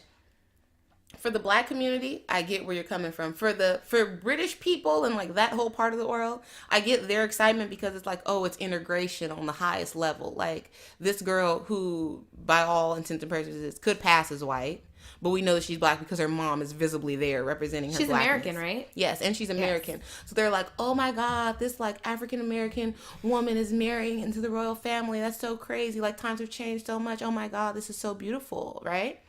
For the black community, I get where you're coming from. For British people and like that whole part of the world, I get their excitement because it's like, oh, it's integration on the highest level. Like this girl who, by all intents and purposes, could pass as white, but we know that she's black because her mom is visibly there representing her. She's blackness. American, right? Yes, and she's American. So they're like, oh my God, this like African American woman is marrying into the royal family. That's so crazy. Like times have changed so much. Oh my God, this is so beautiful, right?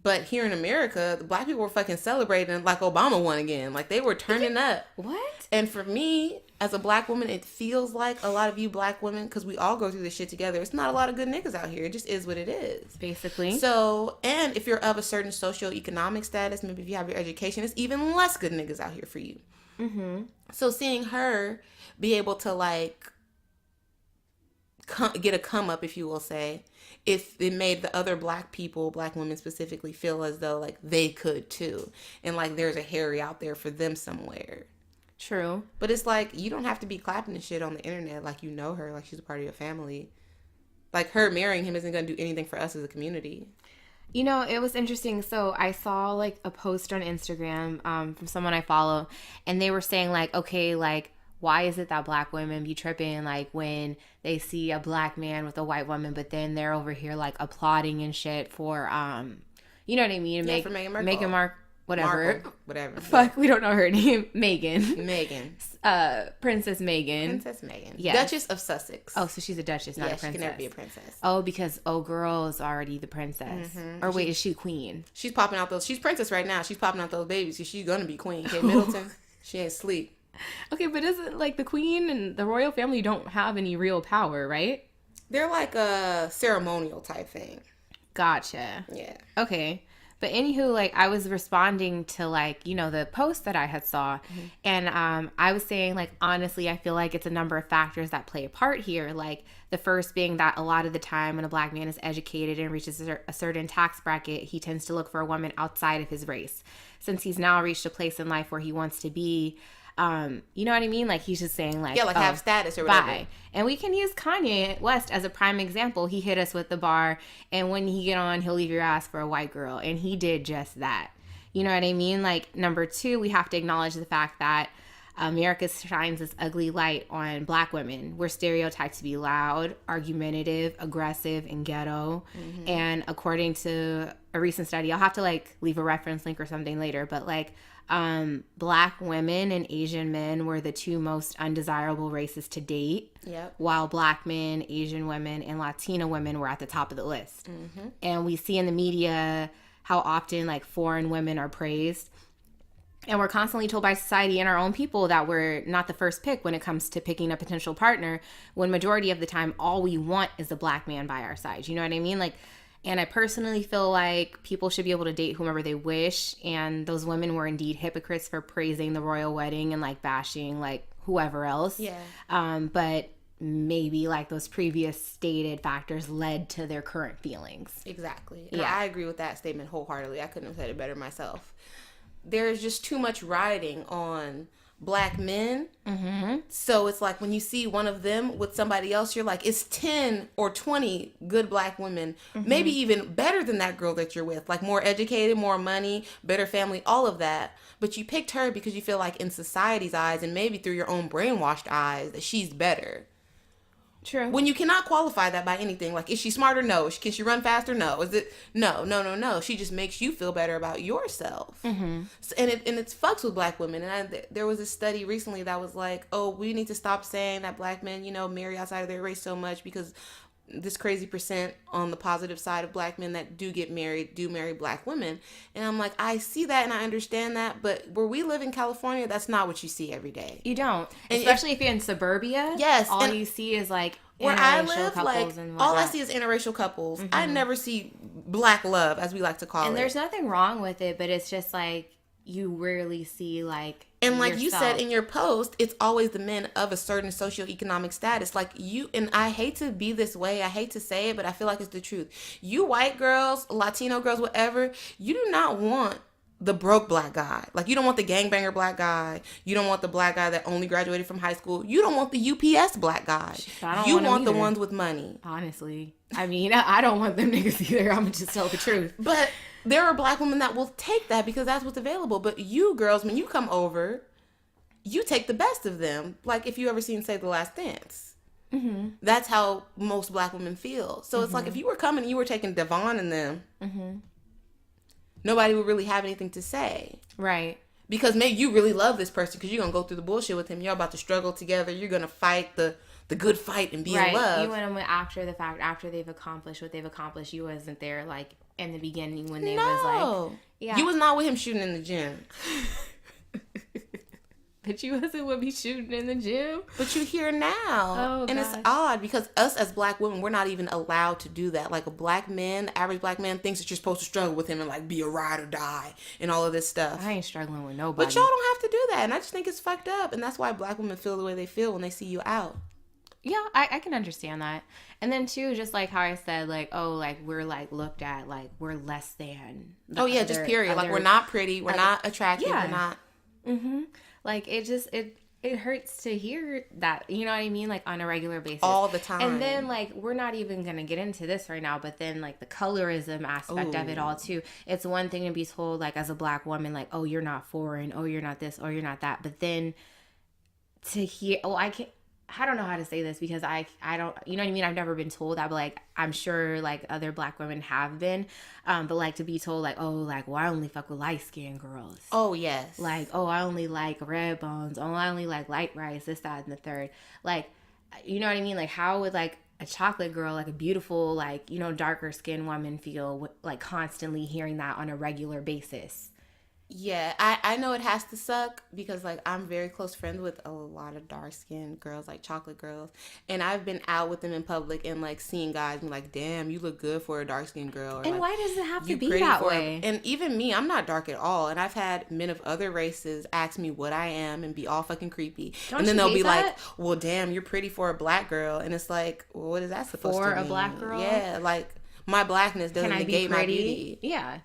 But here in America, the black people were fucking celebrating like Obama won again. Like they were turning up. What? And for me, as a black woman, it feels like a lot of you black women, because we all go through this shit together, it's not a lot of good niggas out here. It just is what it is. Basically. So, and if you're of a certain socioeconomic status, maybe if you have your education, it's even less good niggas out here for you. Mm-hmm. So seeing her be able to like get a come up, if you will say, if it made the other black people, black women specifically, feel as though like they could too, and like there's a Harry out there for them somewhere. True. But it's like you don't have to be clapping the shit on the internet like you know her, like she's a part of your family. Like her marrying him isn't gonna do anything for us as a community. You know, it was interesting. So I saw like a post on Instagram from someone I follow, and they were saying like, okay, like, why is it that black women be tripping like when they see a black man with a white woman, but then they're over here like applauding and shit for you know what I mean? Yeah, for Meghan Markle. Meghan Markle, whatever. Markle, whatever. Fuck, we don't know her name. Megan. Megan. Princess Megan. Princess Megan. Yes. Duchess of Sussex. Oh, so she's a duchess, not yeah, a princess. she can never be a princess. Oh, because girl is already the princess. Mm-hmm. Or wait, is she queen? She's popping out those. She's princess right now. She's popping out those babies because she's gonna be queen. Kate Middleton. She ain't sleep. Okay, but isn't like the queen and the royal family don't have any real power, right? They're like a ceremonial type thing. Gotcha. Yeah. Okay. But anywho, like I was responding to like, you know, the post that I had saw, and I was saying like, honestly, I feel like it's a number of factors that play a part here. Like the first being that a lot of the time when a black man is educated and reaches a certain tax bracket, he tends to look for a woman outside of his race. Since he's now reached a place in life where he wants to be, you know what I mean? Like he's just saying like, Yeah, like oh, have status or whatever. bye. And we can use Kanye West as a prime example. He hit us with the bar, and when he get on, he'll leave your ass for a white girl. And he did just that. You know what I mean? Like, number two, we have to acknowledge the fact that America shines this ugly light on Black women. We're stereotyped to be loud, argumentative, aggressive, and ghetto. And according to a recent study, I'll have to like leave a reference link or something later, but like Black women and Asian men were the two most undesirable races to date. Yep. While Black men, Asian women, and Latina women were at the top of the list. And we see in the media how often like foreign women are praised. And we're constantly told by society and our own people that we're not the first pick when it comes to picking a potential partner, when majority of the time all we want is a Black man by our side. You know what I mean? Like, and I personally feel like people should be able to date whomever they wish. And those women were indeed hypocrites for praising the royal wedding and like bashing like whoever else. Yeah. But maybe like those previous stated factors led to their current feelings. Exactly. And Yeah. I agree with that statement wholeheartedly. I couldn't have said it better myself. There's just too much riding on Black men. So it's like when you see one of them with somebody else, you're like, it's 10 or 20 good Black women, maybe even better than that girl that you're with, like more educated, more money, better family, all of that. But you picked her because you feel like in society's eyes and maybe through your own brainwashed eyes that she's better. True. When you cannot qualify that by anything. Like, is she smarter? No. Can she run faster? No. Is it? No. She just makes you feel better about yourself. So, and it's fucks with Black women. And there was a study recently that was like, oh, we need to stop saying that Black men, you know, marry outside of their race so much because this crazy percent on the positive side of Black men that do get married do marry Black women. And I'm like, I see that and I understand that, but where we live in California, that's not what you see every day. You don't. And Especially if you're in suburbia. Yes, All and you see is like where I interracial live, like, couples and all I whatnot. see is interracial couples. I never see Black love, as we like to call And it. there's nothing wrong with it, but it's just like you rarely see like And like you yourself. said in your post, it's always the men of a certain socioeconomic status. Like you, and I hate to be this way, I hate to say it, but I feel like it's the truth. You white girls, Latino girls, whatever, you do not want the broke Black guy. Like you don't want the gangbanger Black guy. You don't want the Black guy that only graduated from high school. You don't want the UPS Black guy. I don't You want 'em want the either. ones with money. Honestly, I mean, I don't want them niggas either. I'm gonna just tell the truth. But there are Black women that will take that because that's what's available. But you girls, when you come over, you take the best of them. Like if you ever seen Say the Last Dance. That's how most Black women feel. So it's like if you were coming and you were taking Devon and them, nobody would really have anything to say. Right. Because maybe you really love this person because you're going to go through the bullshit with him. You're about to struggle together. You're going to fight the good fight and be Right. in love. You want them after the fact, after they've accomplished what they've accomplished. You wasn't there like in the beginning when they was like, yeah. You was not with him shooting in the gym. But you wasn't with me shooting in the gym. But you're here now. Oh, and it's gosh. odd because us as Black women, we're not even allowed to do that. Like a Black man, the average Black man thinks that you're supposed to struggle with him and like be a ride or die and all of this stuff. I ain't struggling with nobody. But y'all don't have to do that. And I just think it's fucked up. And that's why Black women feel the way they feel when they see you out. Yeah, I can understand that. And then too, just like how I said, like, oh, like we're like looked at like we're less than. the Oh yeah, just other- period. Like other- we're not pretty. We're not attractive. yeah. We're not. Like it hurts to hear that, you know what I mean? Like on a regular basis. All the time. And then like we're not even gonna get into this right now, but then like the colorism aspect of it all too. It's one thing to be told like as a Black woman, like, oh, you're not foreign, oh, you're not this, or you're not that. But then to hear, I don't know how to say this because I don't, you know what I mean? I've never been told that, but like I'm sure like other Black women have been. But like to be told like, oh, like, well, I only fuck with light skinned girls. Oh yes. Like, oh, I only like red bones. Oh, I only like light rice, this, that, and the third. Like, you know what I mean? Like, how would like a chocolate girl, like a beautiful, like, you know, darker skinned woman feel like constantly hearing that on a regular basis? Yeah, I know it has to suck because like I'm very close friends with a lot of dark skinned girls, like chocolate girls, and I've been out with them in public and like seeing guys be like, damn, you look good for a dark skinned girl. Or, And like, why does it have to you be pretty that for way? And even me, I'm not dark at all, and I've had men of other races ask me what I am and be all fucking creepy. Don't And then you they'll hate be that? like, well, damn, you're pretty for a Black girl, and it's like, well, what is that supposed For to a mean? Black girl? Yeah, like my Blackness doesn't Can I be negate my pretty? beauty. Yeah. Can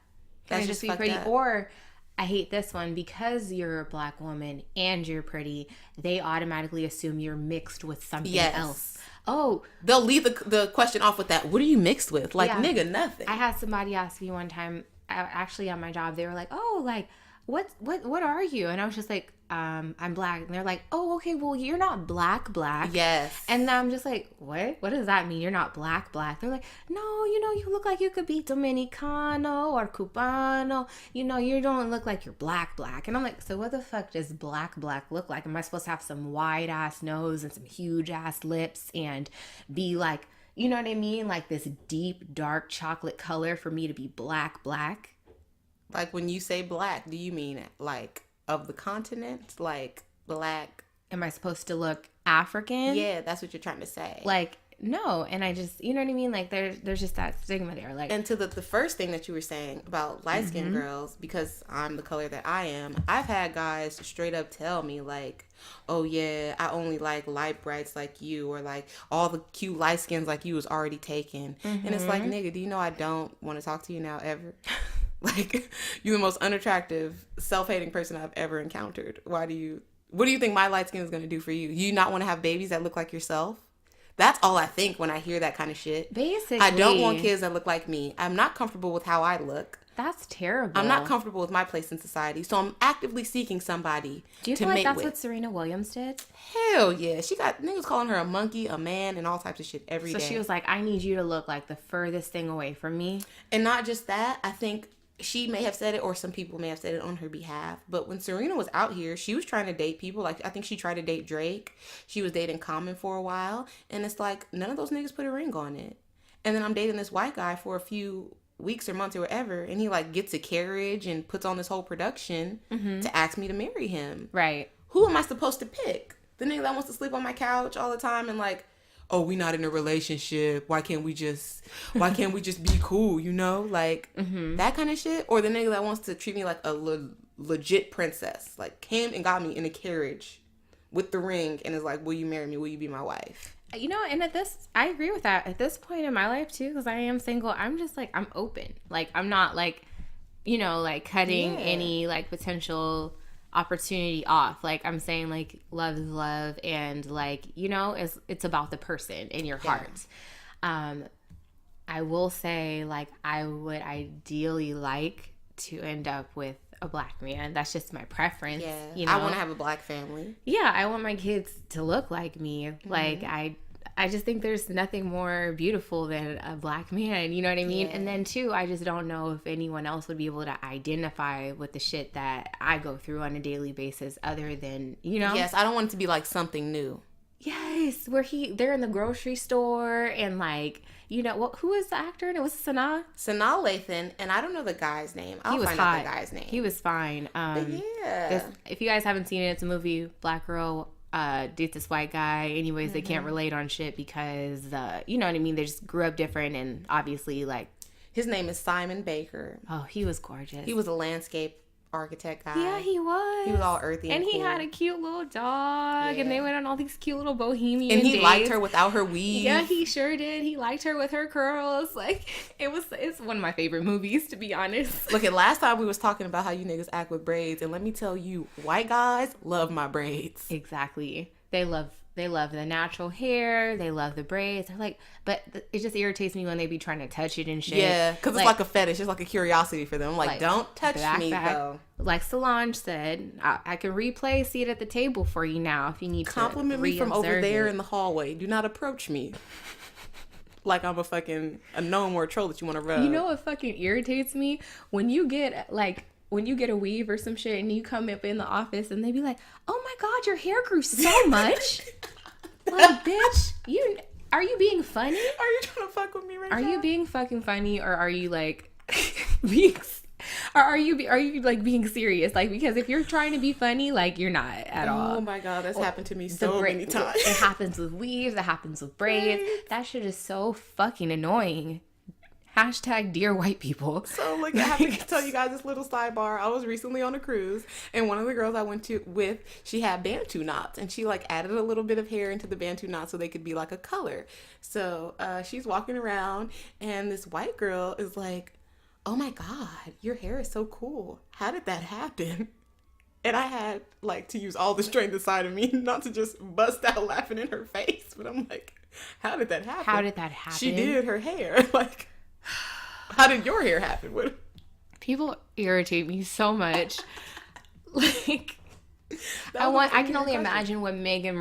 That's I just just be fucked pretty? up. Or I hate this one, because you're a Black woman and you're pretty, they automatically assume you're mixed with something Yes. else. Oh, They'll leave the question off with that. What are you mixed with? Like, Yeah. nigga, nothing. I had somebody ask me one time, actually on my job, they were like, oh, like, what are you? And I was just like, I'm black. And they're like, oh, okay, well, you're not black. Yes. And I'm just like, what does that mean? You're not black. They're like, no, you look like you could be Dominicano or Cubano. You don't look like you're black. And I'm like, so what the fuck does black look like? Am I supposed to have some wide ass nose and some huge ass lips and be like, you know what I mean? Like this deep, dark chocolate color for me to be black. Like when you say black, do you mean like of the continent? Like black? Am I supposed to look African? Yeah, that's what you're trying to say. Like, no. And I just, you know what I mean? Like there's just that stigma there. Like, and to the first thing that you were saying about light-skinned girls, because I'm the color that I am, I've had guys straight up tell me like, oh yeah, I only like light brights like you, or like all the cute light skins like you was already taken. And it's like, nigga, do you know I don't want to talk to you now ever? Like, you're the most unattractive, self-hating person I've ever encountered. What do you think my light skin is going to do for you? You not want to have babies that look like yourself? That's all I think when I hear that kind of shit. Basically. I don't want kids that look like me. I'm not comfortable with how I look. That's terrible. I'm not comfortable with my place in society. So I'm actively seeking somebody Do you to feel like mate that's with. what Serena Williams did? Hell yeah. She got niggas calling her a monkey, a man, and all types of shit every day. So she was like, I need you to look like the furthest thing away from me. And not just that, I think she may have said it, or some people may have said it on her behalf. But when Serena was out here, she was trying to date people. Like, I think she tried to date Drake. She was dating Common for a while. And it's like, none of those niggas put a ring on it. And then I'm dating this white guy for a few weeks or months or whatever. And he, like, gets a carriage and puts on this whole production to ask me to marry him. Right. Who am I supposed to pick? The nigga that wants to sleep on my couch all the time and, like, oh, we not in a relationship. Why can't we just be cool, you know? Like, that kind of shit. Or the nigga that wants to treat me like a legit princess. Like, came and got me in a carriage with the ring and is like, will you marry me? Will you be my wife? You know, and I agree with that. At this point in my life, too, because I am single, I'm just, like, I'm open. Like, I'm not, like, you know, like, cutting any, like, potential opportunity off. Like, I'm saying, like, love is love, and, like, you know, it's about the person in your heart. I will say, like, I would ideally like to end up with a black man. That's just my preference. Yeah, you know? I want to have a black family. Yeah, I want my kids to look like me. Like, I just think there's nothing more beautiful than a black man, you know what I mean? Yeah. And then, too, I just don't know if anyone else would be able to identify with the shit that I go through on a daily basis other than, you know? Yes, I don't want it to be like something new. Yes, where they're in the grocery store and, like, you know, who was the actor? And it was Sanaa Lathan, and I don't know the guy's name. I'll find out the guy's name. He was fine. Yeah. If you guys haven't seen it, it's a movie. Black girl dates this white guy. Anyways, they can't relate on shit because, you know what I mean? They just grew up different, and obviously, like... His name is Simon Baker. Oh, he was gorgeous. He was a landscape architect guy. Yeah, he was. He was all earthy and he cool. had a cute little dog, Yeah. and they went on all these cute little bohemian And he dates. liked her without her weave. Yeah, he sure did. He liked her with her curls. Like, it's one of my favorite movies, to be honest. Look, at last time we was talking about how you niggas act with braids, and let me tell you, white guys love my braids. Exactly. They love the natural hair. They love the braids. They're like, but it just irritates me when they be trying to touch it and shit. Yeah, because it's like a fetish. It's like a curiosity for them. Like, don't touch me, back. though. Like Solange said, I can replay seat at the table for you now if you need to Compliment me from over there it. in the hallway. Do not approach me like I'm a gnome or a troll that you want to rub. You know what fucking irritates me? When you get a weave or some shit and you come up in the office and they be like, oh my God, your hair grew so much. Like, bitch, are you being funny? Are you trying to fuck with me right now? Are you being fucking funny, or are you like being, or are you like being serious? Like, because if you're trying to be funny, like, you're not at all. Oh my God, that's happened to me so many times. It happens with weaves. It happens with braids. That shit is so fucking annoying. Hashtag dear white people. So, like, I have to tell you guys this little sidebar. I was recently on a cruise, and one of the girls I went with, she had Bantu knots, and she, like, added a little bit of hair into the Bantu knots so they could be, like, a color. So, she's walking around, and this white girl is like, oh my God, your hair is so cool. How did that happen? And I had, like, to use all the strength inside of me not to just bust out laughing in her face. But I'm like, how did that happen? How did that happen? She did her hair. Like, how did your hair happen? People irritate me so much. Like, I can only imagine what Meghan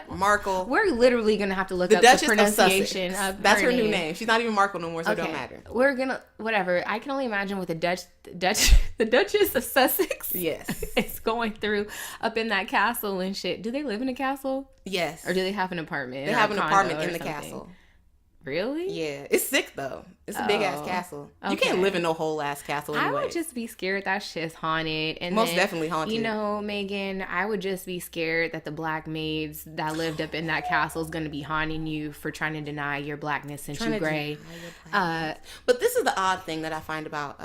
Markle. We're literally gonna have to look The up Duchess the pronunciation of Sussex. of That's her new name. She's not even Markle no more, so it don't matter. We're gonna whatever. I can only imagine what the Duchess of Sussex Yes. is going through up in that castle and shit. Do they live in a castle? Yes. Or do they have an apartment? They or have a an condo apartment or in the something? castle. Really? Yeah. It's sick, though. It's a big-ass Oh, castle. You okay. can't live in no whole-ass castle anyway. I would just be scared that shit's haunted. And Most then, definitely haunted. You know, Megan, I would just be scared that the black maids that lived up in that castle is going to be haunting you for trying to deny your blackness since you gray. But this is the odd thing that I find about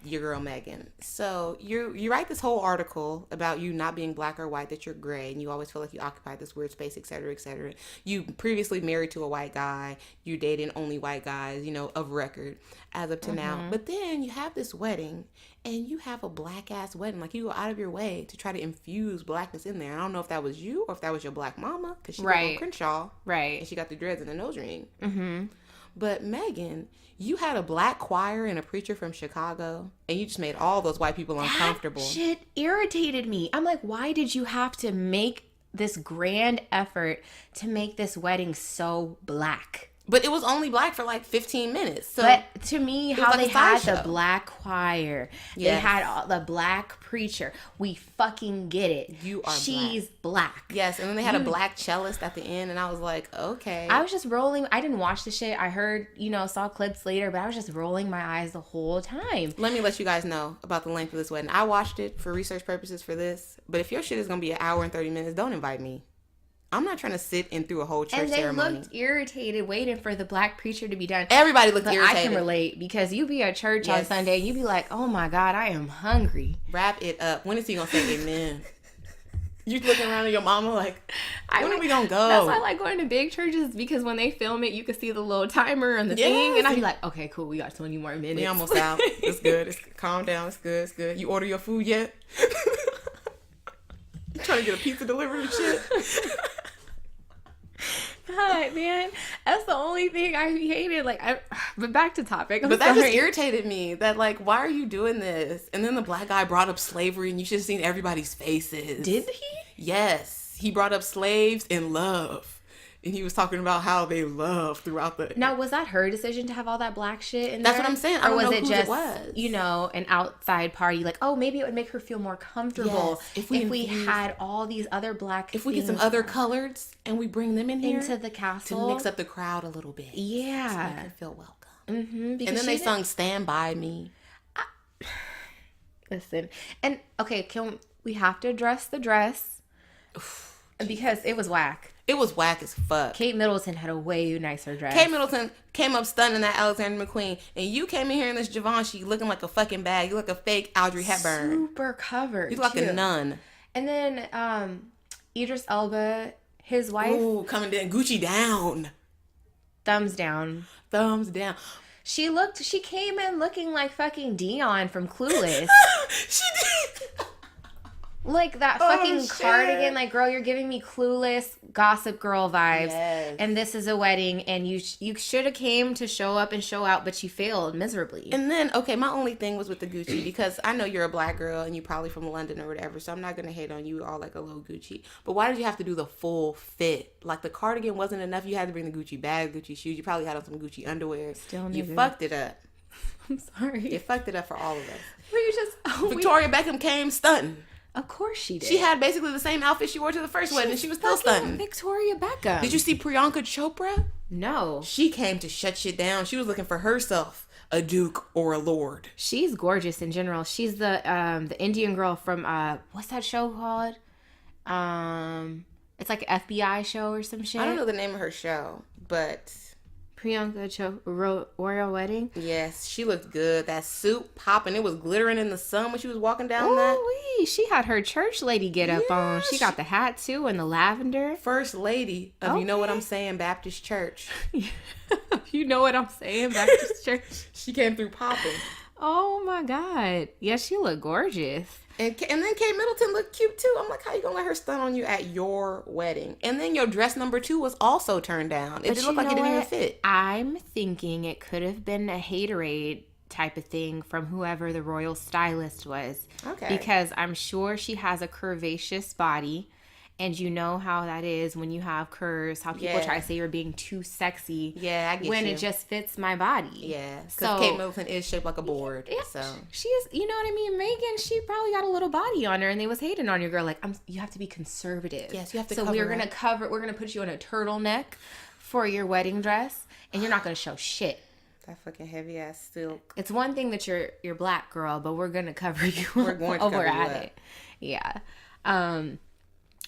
your girl Megan. So you write this whole article about you not being black or white, that you're gray, and you always feel like you occupy this weird space, etc., etc. You previously married to a white guy. You dated only white guys, you know, of record as up to now. But then you have this wedding, and you have a black ass wedding. Like, you go out of your way to try to infuse blackness in there. I don't know if that was you or if that was your black mama, because she lived on Crenshaw, Right. and she got the dreads and the nose ring. Mm-hmm. But Megan, you had a black choir and a preacher from Chicago, and you just made all those white people uncomfortable. That shit irritated me. I'm like, why did you have to make this grand effort to make this wedding so black? But it was only black for like 15 minutes. So But to me, how like they a had sideshow. the black choir, they Yes. had all, the black preacher. We fucking get it. You are She's black. yes, and then they had a black cellist at the end, and I was like, okay. I was just rolling. I didn't watch the shit. I heard, saw clips later, but I was just rolling my eyes the whole time. Let me let you guys know about the length of this wedding. I watched it for research purposes for this, but if your shit is going to be an hour and 30 minutes, don't invite me. I'm not trying to sit in through a whole church And they ceremony. looked irritated waiting for the black preacher to be done. Everybody looked But irritated. I can relate because you be at church on Yes. Sunday and you be like, oh my God, I am hungry. Wrap it up. When is he going to say amen? You looking around at your mama like, when are we going to go? That's why I like going to big churches, because when they film it, you can see the little timer on the Yes. thing. And I'd be like, okay, cool. We got 20 more minutes. We almost out. It's good. Calm down. It's good. It's good. You order your food yet? You trying to get a pizza delivered and shit? God, man. That's the only thing I hated. But back to topic. I'm But that sorry. just irritated me. That, like, why are you doing this? And then the black guy brought up slavery, and you should have seen everybody's faces. Did he? Yes. He brought up slaves and love. And he was talking about how they love throughout the... Now, was that her decision to have all that black shit in That's there? what I'm saying. I Or don't was know it whose it just, was. an outside party? Like, oh, maybe it would make her feel more comfortable Yes, if we infuse- had all these other black If we get some things other coloreds and we bring them in here into the to castle. mix up the crowd a little bit. To make Yeah. her feel welcome. Mm-hmm, And then they sung Stand By Me. Listen. And, okay, we have to address the dress. Because it was whack. It was whack as fuck. Kate Middleton had a way nicer dress. Kate Middleton came up stunning that Alexander McQueen, and you came in here in this Givenchy looking like a fucking bag. You look like a fake Audrey Hepburn. Super covered. You look like too. a nun. And then Idris Elba, his wife, Ooh, coming down, Gucci down, thumbs down. thumbs down. She came in looking like fucking Dion from Clueless. She did. Like that Oh, fucking shit. cardigan. Like, girl, you're giving me Clueless, Gossip Girl vibes. Yes. And this is a wedding, and you should have came to show up and show out, but you failed miserably. And then, okay, my only thing was with the Gucci, because I know you're a black girl and you're probably from London or whatever, so I'm not going to hate on you all like a little Gucci. But why did you have to do the full fit? Like, the cardigan wasn't enough. You had to bring the Gucci bag, Gucci shoes. You probably had on some Gucci underwear. Still You needed- fucked it up. I'm sorry. You fucked it up for all of us. We just Victoria Beckham came stunting. Of course she did. She had basically the same outfit she wore to the first wedding, and she was still fucking stunning. Victoria Beckham. Did you see Priyanka Chopra? No. She came to shut shit down. She was looking for herself a duke or a lord. She's gorgeous in general. She's the Indian girl from what's that show called? It's like an FBI show or some shit. I don't know the name of her show, but Priyanka Chopra Royal Wedding. yes, she looked good. That suit popping, it was glittering in the sun when she was walking down that. Ooh, she had her church lady get up on. Yeah, She got the hat too and the lavender. First lady of, you know what Okay. I'm saying, Baptist Church. You know what I'm saying, Baptist Church. She came through popping. Oh my God. Yeah, she looked gorgeous. And then Kate Middleton looked cute too. I'm like, how you gonna let her stun on you at your wedding? And then your dress number 2 was also turned down. It But didn't you look like it know didn't even what? fit. I'm thinking it could have been a haterade type of thing from whoever the royal stylist was. Okay. Because I'm sure she has a curvaceous body. And you know how that is when you have curves, how people Yeah. try to say you're being too sexy. Yeah, I get when you. it just fits my body. Yeah, because So Kate Middleton is shaped like a board. yeah, So she's, you know what I mean? Megan, she probably got a little body on her and they was hating on your girl. Like, you have to be conservative. Yes, you have to So cover we're going to up. we're going to put you in a turtleneck for your wedding dress and you're not going to show shit. that fucking heavy ass silk. It's one thing that you're black, girl, but we're going to cover you. We're going to while cover we're you at up. it. Yeah.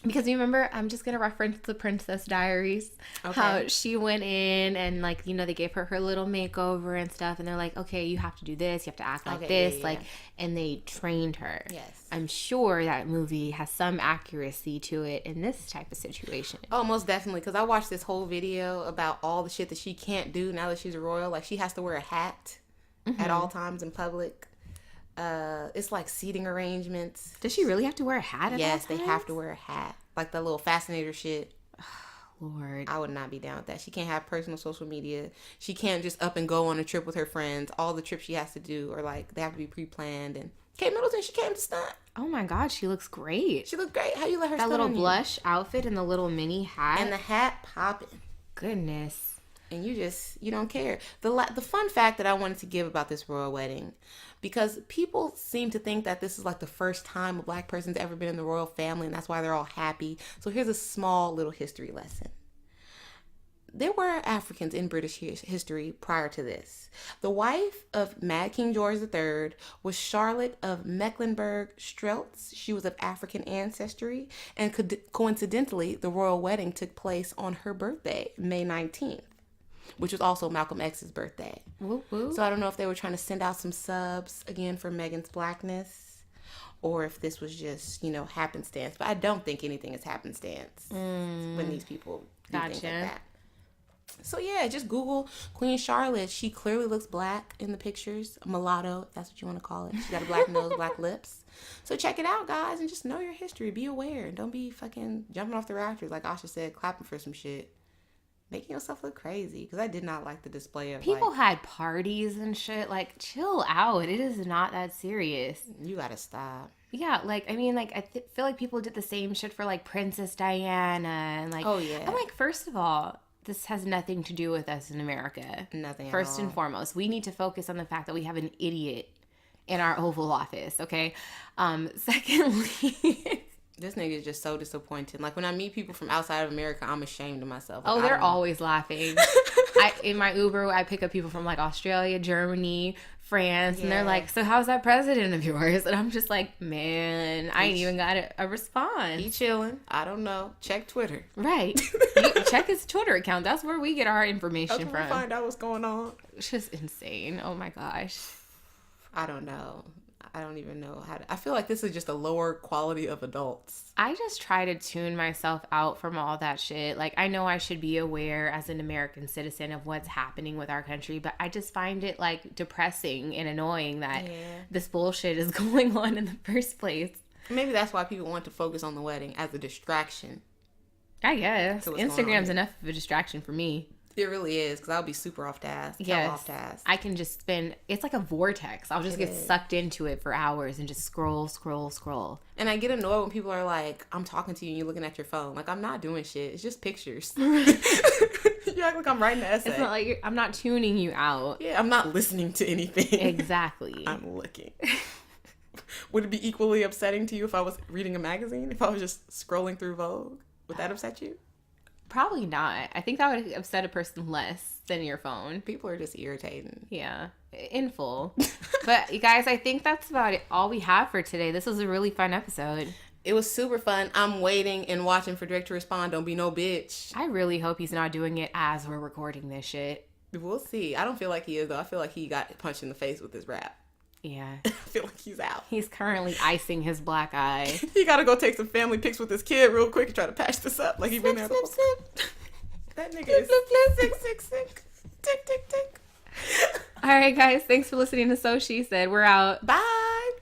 Because you remember, I'm just going to reference the Princess Diaries. Okay. How she went in and, like, you know, they gave her little makeover and stuff. And they're like, okay, you have to do this. You have to act like Okay, this. yeah. Like, and they trained her. Yes. I'm sure that movie has some accuracy to it in this type of situation. Oh, most definitely. Because I watched this whole video about all the shit that she can't do now that she's a royal. Like, she has to wear a hat at all times in public. It's like seating arrangements. Does she really have to wear a hat at Yes, all they have to wear a hat. Like the little fascinator shit. Lord. I would not be down with that. She can't have personal social media. She can't just up and go on a trip with her friends. All the trips she has to do are like, they have to be pre-planned. And Kate Middleton, she came to stunt. Oh my God, she looks great. She looked great. How you let her That stunt little on you? blush outfit and the little mini hat. And the hat popping. Goodness. And you don't care. The fun fact that I wanted to give about this royal wedding, because people seem to think that this is like the first time a black person's ever been in the royal family, and that's why they're all happy. So here's a small little history lesson. There were Africans in British history prior to this. The wife of Mad King George III was Charlotte of Mecklenburg-Strelitz. She was of African ancestry, and coincidentally, the royal wedding took place on her birthday, May 19th, which was also Malcolm X's birthday. Woo woo. So I don't know if they were trying to send out some subs again for Meghan's blackness, or if this was just, happenstance. But I don't think anything is happenstance when these people do things like Gotcha. that. So yeah, just Google Queen Charlotte. She clearly looks black in the pictures. Mulatto, if that's what you want to call it. She got a black nose, black lips. So check it out, guys, and just know your history. Be aware. Don't be fucking jumping off the rafters, like Asha said, clapping for some shit. Making yourself look crazy. Because I did not like the display of, People had parties and shit. Like, chill out. It is not that serious. you gotta stop. Yeah, like, I mean, like, I feel like people did the same shit for, like, Princess Diana. And, like, Oh, yeah. I'm like, first of all, this has nothing to do with us in America. Nothing at First all. and foremost, we need to focus on the fact that we have an idiot in our Oval Office, okay? Secondly... This nigga is just so disappointing. Like, when I meet people from outside of America, I'm ashamed of myself. Oh, Like, they're I don't know. always laughing. In my Uber, I pick up people from like Australia, Germany, France, and they're Yeah. like, "So how's that president of yours?" And I'm just like, "Man, I ain't even got a response." He chilling. I don't know. Check Twitter. Right? You check his Twitter account. That's where we get our information That's where we from. find out what's going on. It's just insane. Oh my gosh. I don't know. I don't even know how to. I feel like this is just a lower quality of adults. I just try to tune myself out from all that shit. Like, I know I should be aware as an American citizen of what's happening with our country, but I just find it, like, depressing and annoying that this bullshit is going on in the first place. Maybe that's why people want to focus on the wedding as a distraction. I guess. So what's going on Instagram's here? enough of a distraction for me. It really is, because I'll be super off task. Yes. Off task. I can just spend, it's like a vortex. I'll just get sucked into it for hours and just scroll. And I get annoyed when people are like, I'm talking to you and you're looking at your phone. Like, I'm not doing shit. It's just pictures. You act like I'm writing an essay. It's not like I'm not tuning you out. Yeah, I'm not listening to anything. Exactly. I'm looking. Would it be equally upsetting to you if I was reading a magazine? If I was just scrolling through Vogue? Would that upset you? Probably not. I think that would upset a person less than your phone. People are just irritating. Yeah, in full. But you guys, I think that's about it. All we have for today. This was a really fun episode. It was super fun. I'm waiting and watching for Drake to respond. Don't be no bitch. I really hope he's not doing it as we're recording this shit. We'll see. I don't feel like he is, though. I feel like he got punched in the face with his rap. Yeah. I feel like he's out. He's currently icing his black eye. He gotta go take some family pics with his kid real quick and try to patch this up. Like he been there. Snip, snip. That nigga is sick, sick, sick. Tick, tick, tick. All right, guys. Thanks for listening to So She Said. We're out. Bye.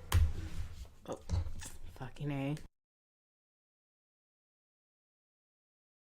Fucking A.